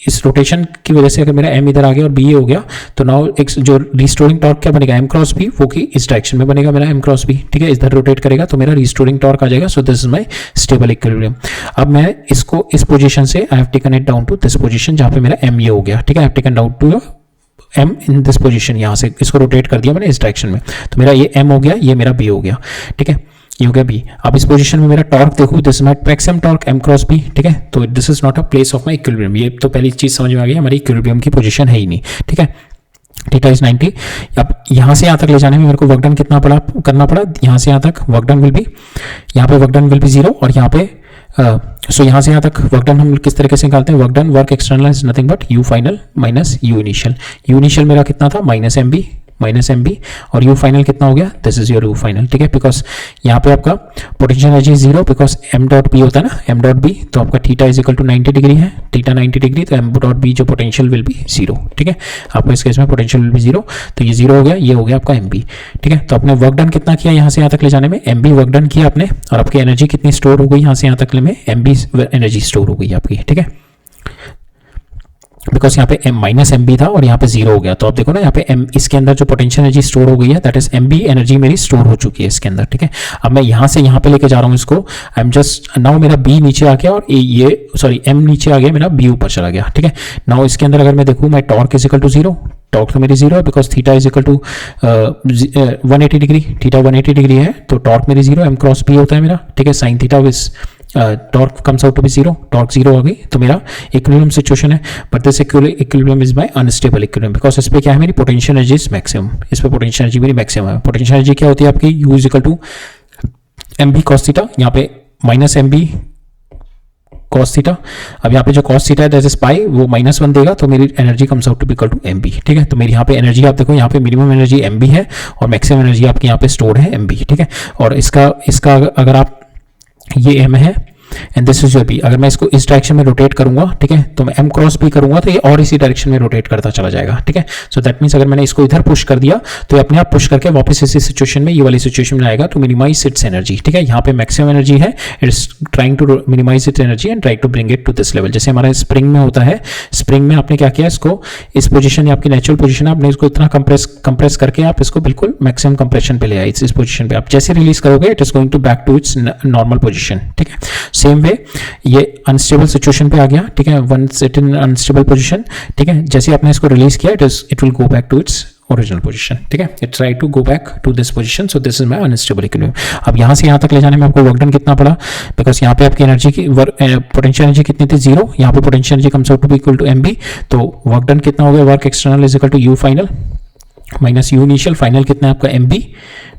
इस रोटेशन की वजह से अगर मेरा m इधर आ गया और b ये हो गया, तो नाउ एक जो रिस्टोरिंग टॉर्क क्या बनेगा, m क्रॉस b, वो कि इस डायरेक्शन में बनेगा मेरा m क्रॉस b, ठीक है, इधर रोटेट करेगा तो मेरा रिस्टोरिंग टॉर्क आ जाएगा. So this is my stable equilibrium. अब मैं इसको इस पोजीशन से I have taken it down to this position जहां पे मेरा m ये हो गया, ठीक है, I have taken down to m in this position, यहां से इसको रोटेट कर दिया मैंने इस डायरेक्शन में, तो मेरा ये m हो गया, ये मेरा b हो गया, ठीक है, ये हो गया b. अब इस पोजीशन में मेरा टॉर्क देखो, this is my maximum torque m cross b, ठीक है, तो this is not a place of my equilibrium. ये तो पहली चीज समझ में आ गई, हमारी इक्विलिब्रियम की पोजीशन है ही नहीं, ठीक है. Theta is 90. अब यहाँ से यहाँ तक ले जाने में मेरे को वर्क डन कितना करना पड़ा, यहाँ से यहाँ तक वर्क डन विल बी, यहाँ पे वर्क डन विल बी 0 और यहाँ पे सो यहाँ से यहाँ तक वर्क डन हम किस तरीके से निकालते हैं, work done work external is nothing but u final minus u initial. u initial मेरा कितना था, माइनस एम बी, और u फाइनल कितना हो गया, this is your u final, ठीक है, बिकॉज यहाँ पे आपका potential energy 0, because m dot b होता है ना, m डॉट b, तो आपका theta is equal to 90 degree है, थीटा 90 डिग्री, तो m डॉट b जो पोटेंशियल विल बी 0, ठीक है, आपका इस केस में पोटेंशियल विल बी 0, तो ये 0 हो गया, ये हो गया आपका mb, ठीक है. तो आपने वर्क डन कितना किया यहाँ से यहाँ तक ले जाने में, mb वर्क डन किया आपने, और आपकी एनर्जी कितनी स्टोर हो गई यहाँ से यहाँ तक ले में, mb एनर्जी स्टोर हो गई आपकी, ठीक है, बिकॉज यहाँ पे माइनस एम बी था और यहाँ पे 0 हो गया, तो आप देखो ना यहाँ पे m इसके अंदर जो पोटेंशियल एनर्जी स्टोर हो गई है, that is M B energy मेरी स्टोर हो चुकी है इसके अंदर, ठीक है. अब मैं यहाँ से यहाँ पे लेके जा रहा हूँ इसको, आई एम जस्ट नाउ मेरा b नीचे आ गया और ये सॉरी m नीचे आ गया, मेरा b ऊपर चला गया, ठीक है. नाउ इसके अंदर अगर मैं देखूँ, मैं torque is equal to 0, torque तो मेरी 0 है, because theta is equal to 180 degree, theta 180 degree है, तो टॉर्क मेरी 0, m क्रॉस b होता है मेरा, ठीक है, sine theta which torque comes out to be 0, torque 0 आ गई, तो मेरा इक्विलिब्रियम सिचुएशन है. But this equilibrium is my unstable equilibrium, because इस पे क्या है, मेरी पोटेंशियल एनर्जी इज मैक्सिमम, इस पे पोटेंशियल एनर्जी मेरी मैक्सिमम है. पोटेंशियल एनर्जी क्या होती है आपकी, u is equal to M B cos theta, यहाँ पे minus M B cos theta. अब यहाँ पे जो कॉस थीटा है दैट इज पाई, वो -1 देगा, तो मेरी energy comes out to be equal to M B, ठीक है. तो मेरी यहाँ पे एनर्जी आप देखो, यहाँ पे मिनिमम एनर्जी एम बी है और मैक्सिमम एनर्जी आपकी यहाँ पे स्टोर है एम बी, ठीक है. और इसका अगर आप ये एम है and this is your B, अगर मैं इसको इस डायरेक्शन में रोटेट करूंगा, ठीक है, तो मैं m क्रॉस b करूंगा तो ये और इसी डायरेक्शन में रोटेट करता चला जाएगा, ठीक है. सो दैट मींस अगर मैंने इसको इधर पुश कर दिया तो ये अपने आप पुश करके वापस इसी सिचुएशन में, ये वाली सिचुएशन में आएगा टू मिनिमाइज इट्स एनर्जी, ठीक है. यहाँ पे मैक्सिमम एनर्जी है, it is trying to minimise its energy and try to bring it to this level. जैसे हमारा स्प्रिंग में होता है, स्प्रिंग में आपने क्या किया, इसको इस पोजीशन, आपकी नेचुरल पोजीशन है, आपने इसको इतना कंप्रेस करके आप इसको बिल्कुल मैक्सिमम कंप्रेशन पे ले आए, इस पोजीशन पे आप जैसे रिलीज करोगे it is going to back to its normal position, ठीक है. सेम वे ये अनस्टेबल सिचुएशन पे आ गया, ठीक है, one set in unstable position, ठीक है. जैसे आपने इसको रिलीज किया it will go back to its original position, ठीक है. It try to go back to this position, so this is my unstable equilibrium. अब यहाँ से यहाँ तक ले जाने में आपको वर्क डन कितना पड़ा, बिकॉज यहाँ पे आपकी एनर्जी की पोटेंशियल एनर्जी कितनी थी 0, यहाँ पे potential energy comes out to be equal to M B, तो वर्क डन कितना हो गया, work external is equal to U final minus U initial, final कितना है आपका एम बी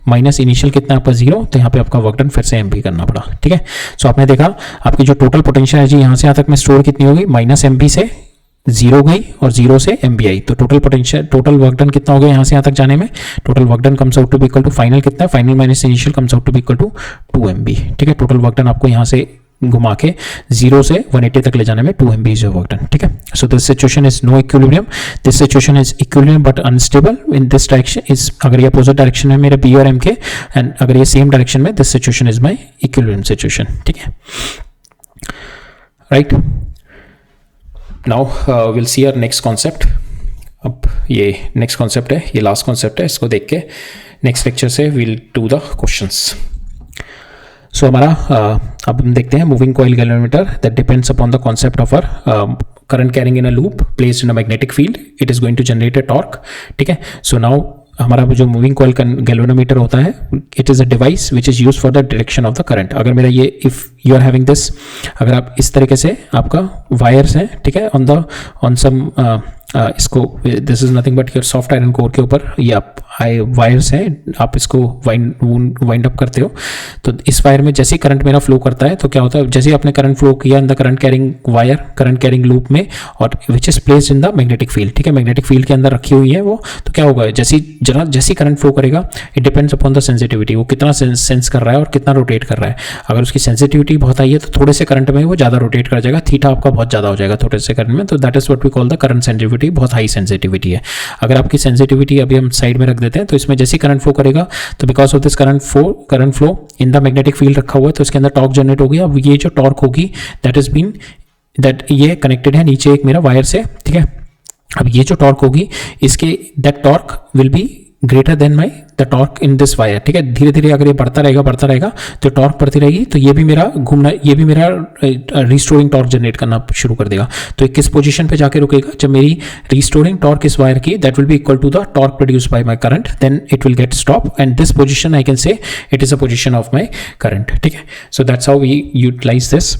माइनस इनिशियल कितना आपका 0, तो यहाँ पे आपका वर्क डन फिर से एम बी करना पड़ा, ठीक है. सो आपने देखा आपकी जो टोटल पोटेंशियल एनर्जी यहाँ से यहाँ तक में स्टोर कितनी होगी, माइनस एम बी से 0 गई और 0 से एम बी आई, तो टोटल वर्क डन कितना हो गया यहाँ से यहाँ तक जाने में, total work done comes out to be equal to final कितना है, final minus initial comes out to be equal to 2 M B, ठीक है. टोटल वर्क डन आपको यहाँ से घुमा के 0 से 180 तक ले जाने में 2 MB इज वर्क डन, ठीक है. So this situation is no equilibrium, this situation is equilibrium but unstable in this direction is, अगर ये अपोजिट डायरेक्शन है मेरे B और M के, एंड अगर ये सेम डायरेक्शन में, this situation is my equilibrium situation, ठीक है. Right, now will see our next concept. अब ये नेक्स्ट कॉन्सेप्ट है, ये लास्ट कॉन्सेप्ट है, इसको देख के नेक्स्ट लेक्चर से will do the questions. So हमारा अब हम देखते हैं moving coil galvanometer that depends upon the concept of our current carrying in a loop placed in a magnetic field, it is going to generate a torque, ठीक है. So now हमारा जो moving coil galvanometer होता है, it is a device which is used for the direction of the current. अगर मेरा ये if you are having this, अगर आप इस तरीके से आपका वायर्स हैं, ठीक है, ऑन सम इसको, this is nothing but your soft iron core के ऊपर ये आप वायर्स हैं, आप इसको वाइंड अप करते हो, तो इस वायर में जैसे ही करंट मेरा फ्लो करता है तो क्या होता है, जैसे ही आपने करंट फ्लो किया इन the current carrying wire, current carrying loop में, और which is placed in the magnetic field, ठीक है, मैग्नेटिक फील्ड के अंदर रखी हुई है वो, तो क्या होगा, जैसे करंट फ्लो करेगा, it depends upon the sensitivity, वो कितना सेंस कर रहा है और कितना रोटेट कर रहा है. अगर उसकी सेंसिटिविटी बहुत हाई है तो थोड़े से करंट में वो ज़्यादा रोटेट कर जाएगा, थीटा आपका बहुत ज़्यादा हो जाएगा थोड़े से करंट में, तो that is what we call the current sensitivity, बहुत हाई सेंसिटिविटी है. अगर आपकी सेंसिटिविटी अभी हम साइड में रख देते हैं, तो इसमें जैसे करंट फ्लो करेगा तो because of this current flow in the magnetic field रखा हुआ है, तो इसके अंदर टॉर्क जनरेट होगी. अब ये जो टॉर्क होगी दैट इज बीन दैट ये कनेक्टेड है नीचे एक मेरा वायर से, ठीक है। अब ये जो टॉर्क होगी इसके that torque will be greater than my the torque in this wire, ठीक है। धीरे धीरे अगर ये बढ़ता रहेगा तो टॉर्क बढ़ती रहेगी, तो ये भी मेरा घूमना, ये भी मेरा रिस्टोरिंग टॉर्क जनरेट करना शुरू कर देगा। तो किस पोजीशन पे जाके रुकेगा, जब मेरी रिस्टोरिंग टॉर्क इस वायर की that will be equal to the torque produced by my current, then it will get stop and this position I can say it is a position of my current, ठीक है। So that's how we utilise this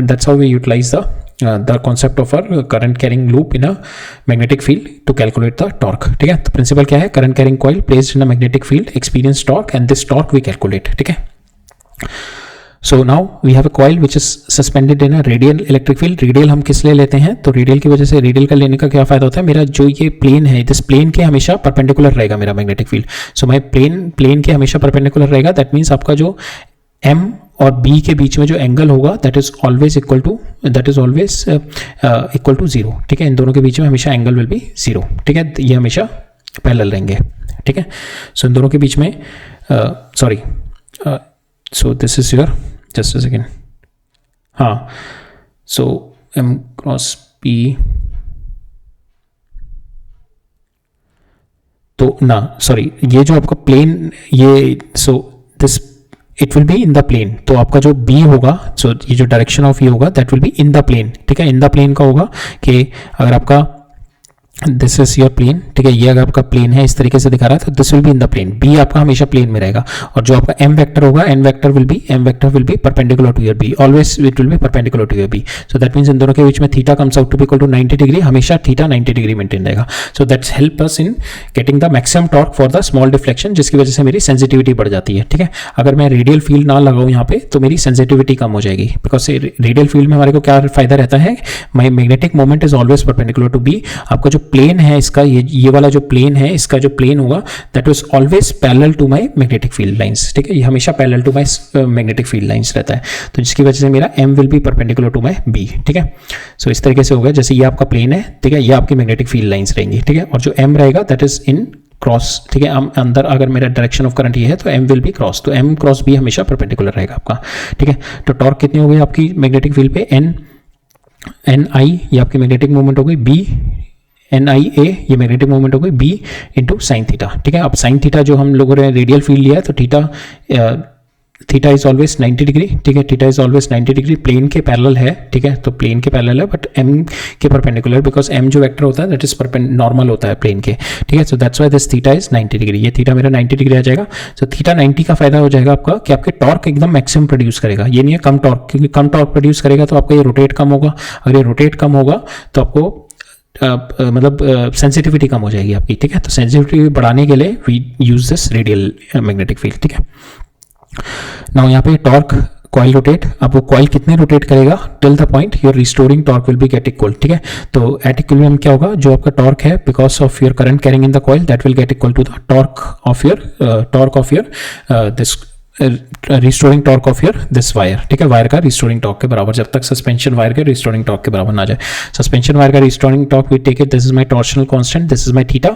that's how we utilize the concept of our current carrying loop in a magnetic field to calculate the torque, ठीक है। तो principal क्या है, current carrying coil placed in a magnetic field experience torque and this torque we calculate, ठीक है। So now we have a coil which is suspended in a radial electric field. Radial हम किस लिए लेते हैं, तो रेडियल की वजह से, रेडियल का लेने का क्या फायदा होता है, मेरा जो ये प्लेन है दिस प्लेन के हमेशा परपेंडिकुलर रहेगा मेरा मैग्नेटिक फील्ड। सो माई प्लेन के हमेशा परपेंडिकुलर रहेगा, दैट मीन्स आपका जो M और B के बीच में जो एंगल होगा that is always equal to zero, ठीक है। इन दोनों के बीच में हमेशा एंगल विल बी जीरो, ठीक है। ये हमेशा पैरेलल रहेंगे, ठीक है। सो इन दोनों के बीच में sorry, so this is your, just a second, हाँ, सो M क्रॉस P, तो ना सॉरी, ये जो आपका प्लेन, ये so this it will be in the plane, तो आपका जो B होगा, सो ये जो डायरेक्शन ऑफ ये होगा that will be in the plane, ठीक है। इन द प्लेन का होगा कि अगर आपका दिस इज योर प्लेन, ठीक है, ये अगर आपका प्लेन है इस तरीके से दिखा रहा है तो this will be in the plane, B आपका हमेशा प्लेन में रहेगा, और जो आपका एम वेक्टर होगा, M vector will be perpendicular to your B, always it will be perpendicular to your B. So that means इन दोनों के बीच में theta comes out to be equal to 90 degree, हमेशा थीटा 90 डिग्री मेंटेन रहेगा। So that's help us in getting the maximum torque for the small deflection, जिसकी वजह से मेरी सेंसिटिविटी बढ़ जाती है, ठीक है। अगर मैं रेडियल फील्ड ना लगाऊं यहाँ पे तो मेरी सेंसिटिविटी कम हो जाएगी, बिकॉज रेडियल फील्ड में हमारे को क्या फायदा रहता है, my magnetic moment is always perpendicular to B. आपका जो प्लेन है इसका, ये वाला जो प्लेन है इसका जो प्लेन होगा that was always parallel to my magnetic field lines, ठीक है। ये हमेशा parallel to my magnetic field lines रहता है, तो जिसकी वजह से मेरा M will be perpendicular to my B, ठीक है। सो इस तरीके से होगा, जैसे ये आपका प्लेन है, ठीक है, ये आपकी मैग्नेटिक फील्ड लाइंस रहेंगी, ठीक है, और जो M रहेगा दैट इज इन क्रॉस, ठीक है। अंदर अगर मेरा डायरेक्शन ऑफ करंट ये है तो M विल बी क्रॉस, तो M क्रॉस B हमेशा परपेंडिकुलर रहेगा आपका, ठीक है। तो टॉर्क कितनी हो गई आपकी मैग्नेटिक फील्ड पे, N I ये आपकी मैग्नेटिक मूवमेंट हो गई, B NIA ये मैग्नेटिक मोमेंट हो गई, B इंटू साइन थीटा, ठीक है। अब साइन थीटा जो हम लोगों ने रेडियल फील्ड लिया है तो थीटा इज ऑलवेज 90 डिग्री, ठीक है। Theta is always 90 degree, plane के पैरेलल है, ठीक है, तो प्लेन के पैरेलल है बट M के परपेंडिकुलर, बिकॉज M जो वेक्टर होता है दैट इज नॉर्मल होता है प्लेन के, ठीक है। So that's why this theta is 90 degree, ये थीटा मेरा 90 डिग्री आ जाएगा। सो थीटा 90 का फायदा हो जाएगा आपका कि आपके टॉर्क एकदम मैक्सिमम प्रोड्यूस करेगा, ये नहीं है कम टॉर्क, क्योंकि कम टॉर्क प्रोड्यूस करेगा तो आपका ये रोटेट कम होगा, अगर ये रोटेट कम होगा तो आपको मतलब सेंसिटिविटी कम हो जाएगी आपकी, ठीक है। तो सेंसिटिविटी बढ़ाने के लिए we use this radial magnetic field, ठीक है। नाउ यहाँ पे टॉर्क कॉइल रोटेट, अब वो कॉइल कितने रोटेट करेगा, till the point your restoring torque will B get equal, ठीक है। तो एट इक्विलिब्रियम क्या होगा, जो आपका टॉर्क है because of your current carrying in the coil that will get equal to the torque of your this restoring torque of your this wire, ठीक है। वायर का रिस्टोरिंग टॉर्क के बराबर, जब तक सस्पेंशन वायर के रिस्टोरिंग टॉर्क के बराबर ना जाए। सस्पेंशन वायर का restoring torque we take it, this is my torsional constant, this is my theta,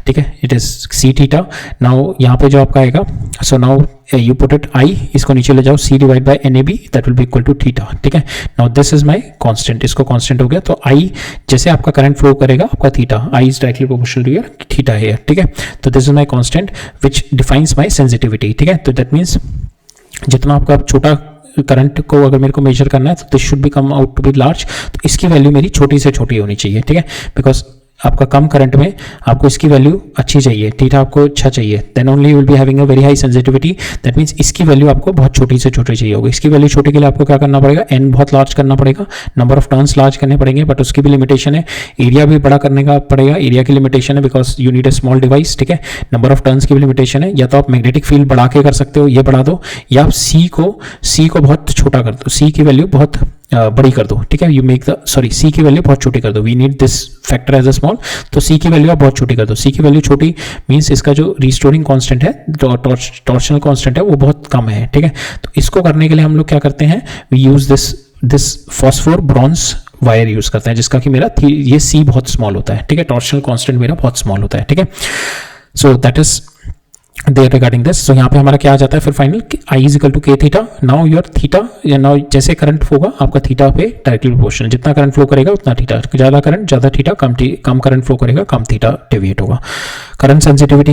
ठीक है, it is C theta. Now यहाँ पे जो आपका आएगा, so now you put it I, इसको नीचे ले जाओ, C divide by NAB that will be equal to theta, ठीक है। Now this is my constant, इसको कांस्टेंट हो गया, तो I जैसे आपका करंट फ्लो करेगा आपका theta, I is directly proportional to your theta here, ठीक है। तो this is my constant which defines my sensitivity, ठीक है। तो दैट मींस जितना आपका छोटा करंट को अगर मेरे को मेजर करना है तो this should be come out to be large, तो इसकी वैल्यू मेरी छोटी से छोटी होनी चाहिए, ठीक है। बिकॉज आपका कम करंट में आपको इसकी वैल्यू अच्छी चाहिए, थीटा आपको अच्छा चाहिए, then only you will be having a very high sensitivity, that means इसकी वैल्यू आपको बहुत छोटी से छोटी चाहिए होगी। इसकी वैल्यू छोटी के लिए आपको क्या करना पड़ेगा, N बहुत लार्ज करना पड़ेगा, नंबर ऑफ टर्न्स लार्ज करने पड़ेंगे, बट उसकी भी लिमिटेशन है, एरिया भी बड़ा करने का पड़ेगा, एरिया की लिमिटेशन है because you need a small device, ठीक है। नंबर ऑफ टर्न्स की भी लिमिटेशन है, या तो आप मैग्नेटिक फील्ड बढ़ा के कर सकते हो, ये बढ़ा दो, या आप C को बहुत छोटा कर दो, C की वैल्यू बहुत बड़ी कर दो, ठीक है। यू मेक द C की वैल्यू बहुत छोटी कर दो, we need this factor as a small, तो C की वैल्यू आप बहुत छोटी कर दो। C की वैल्यू छोटी मींस इसका जो रिस्टोरिंग कांस्टेंट है, टॉर्शनल कांस्टेंट है, वो बहुत कम है, ठीक है। तो इसको करने के लिए हम लोग क्या करते हैं, we use this phosphor bronze wire use करते हैं, जिसका कि मेरा ये C बहुत स्मॉल होता है, ठीक है। टॉर्शनल कांस्टेंट मेरा बहुत स्मॉल होता है, ठीक है। So that is there regarding this. सो यहाँ पे हमारा क्या आ जाता है फिर final, I is equal to K theta. Now your theta, या नाउ जैसे करंट होगा आपका थीटा पे डायरेक्टली प्रोपोर्शनल, जितना करंट फ्लो करेगा उतना थीटा, ज़्यादा करंट ज़्यादा थीटा, कम करंट फ्लो करेगा कम थीटा डेविएट होगा। Current sensitivity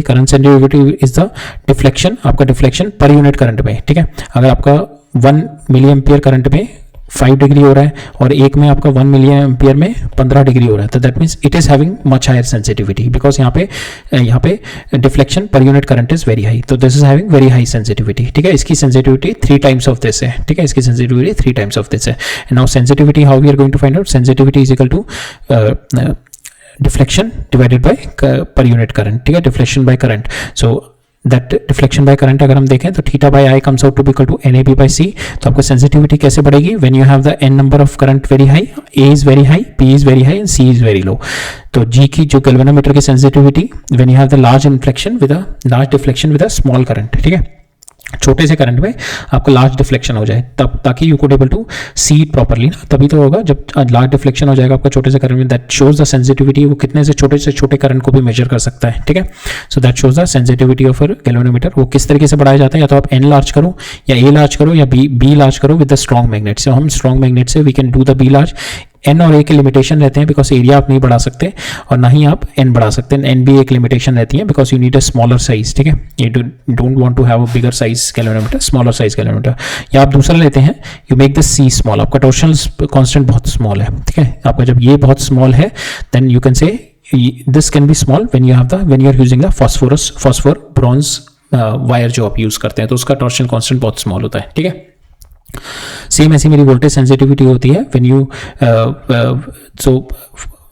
is the deflection, आपका डिफ्लेक्शन पर यूनिट करंट में, ठीक है। अगर आपका 1 मिली एम्पियर करंट में 5 डिग्री हो रहा है और एक में आपका 1 मिली एम्पियर में 15 डिग्री हो रहा है, तो that means it is having much higher sensitivity, because यहाँ पे deflection per unit current is very high, तो this is having very high sensitivity, ठीक है। इसकी सेंसिटिविटी 3 टाइम्स ऑफ दिस है, ठीक है, इसकी सेंसिटिविटी 3 टाइम्स ऑफ दिस है। Now sensitivity how we are going to find out, sensitivity is equal to deflection divided by per unit current, ठीक है, deflection by current. So that deflection by current अगर हम देखें तो theta by I comes out to be equal to NAB by C। तो आपको sensitivity कैसे बढ़ेगी, when you have the n number of current very high, A is very high, P is very high and C is very low. तो G की जो galvanometer की sensitivity when you have the large inflection with a large deflection with a small current, ठीक है, छोटे से current में आपको लार्ज डिफ्लेक्शन हो जाए तब, ताकि you could able to see it properly ना, तभी तो होगा जब लार्ज डिफ्लेक्शन हो जाएगा आपका छोटे से करंट में। दैट शोज द सेंसिटिविटी, वो कितने से छोटे करंट को भी मेजर कर सकता है, ठीक है। So that shows the sensitivity of galvanometer. वो किस तरीके से बढ़ाया जाता है, या तो आप N लार्ज करो या A लार्ज करो या B लार्ज करो with the strong magnet. So हम स्ट्रॉन्ग मैग्नेट से we can do the B large. N और A के लिमिटेशन रहते हैं, बिकॉज एरिया आप नहीं बढ़ा सकते और ना ही आप N बढ़ा सकते हैं। N भी एक लिमिटेशन रहती है, because you need a smaller size, ठीक है, you don't want to have a bigger size galvanometer, smaller size galvanometer. या आप दूसरा लेते हैं, you make the C small, आपका टॉर्शनल कांस्टेंट बहुत स्मॉल है, ठीक है, आपका जब ये बहुत स्मॉल है then you can say this can be small when you are using the phosphor bronze wire जो आप यूज करते हैं, तो उसका टॉर्शनल कांस्टेंट बहुत स्मॉल होता है, ठीक है। सेम ऐसी मेरी वोल्टेज सेंसिटिविटी होती है when you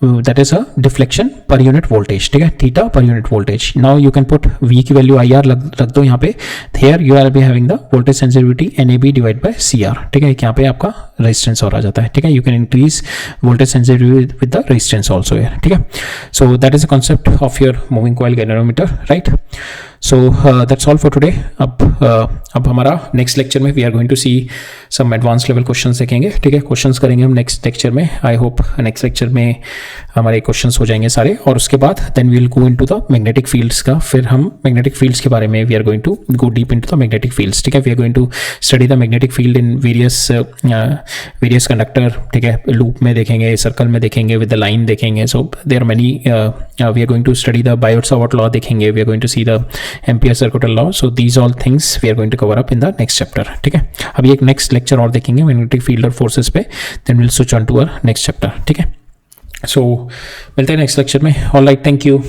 that is a deflection per unit voltage, ठीक है, theta per unit voltage. Now you can put V की वैल्यू IR रख दो यहाँ पे, here you R B having the voltage sensitivity NAB divide by CR, ठीक है, यहाँ पे आपका रेजिस्टेंस और आ जाता है, ठीक है। You can increase voltage sensitivity with the resistance also here, ठीक है। So that is the concept of your moving coil galvanometer, right. So that's all for today. अब हमारा नेक्स्ट लेक्चर में we are going to see some advance level questions देखेंगे, ठीक है, questions करेंगे हम नेक्स्ट लेक्चर में। आई होप नेक्स्ट लेक्चर में हमारे क्वेश्चंस हो जाएंगे सारे, और उसके बाद then we will go into the magnetic fields का, फिर हम मैग्नेटिक फील्ड्स के बारे में we are going to go deep into the magnetic fields, ठीक है। We are going to study the magnetic field in various conductor, ठीक है, लूप में देखेंगे, सर्कल में देखेंगे, विद द लाइन देखेंगे। So there are many, we are going to study the Biot Savart law देखेंगे, we are going to see the Ampere circular law. So these all things we are going to cover up in the next chapter, ठीक है। अभी एक next lecture और देखेंगे magnetic field और forces पे, then will switch on to our next chapter, ठीक है। सो मिलते हैं नेक्स्ट लेक्चर में। All right, thank you.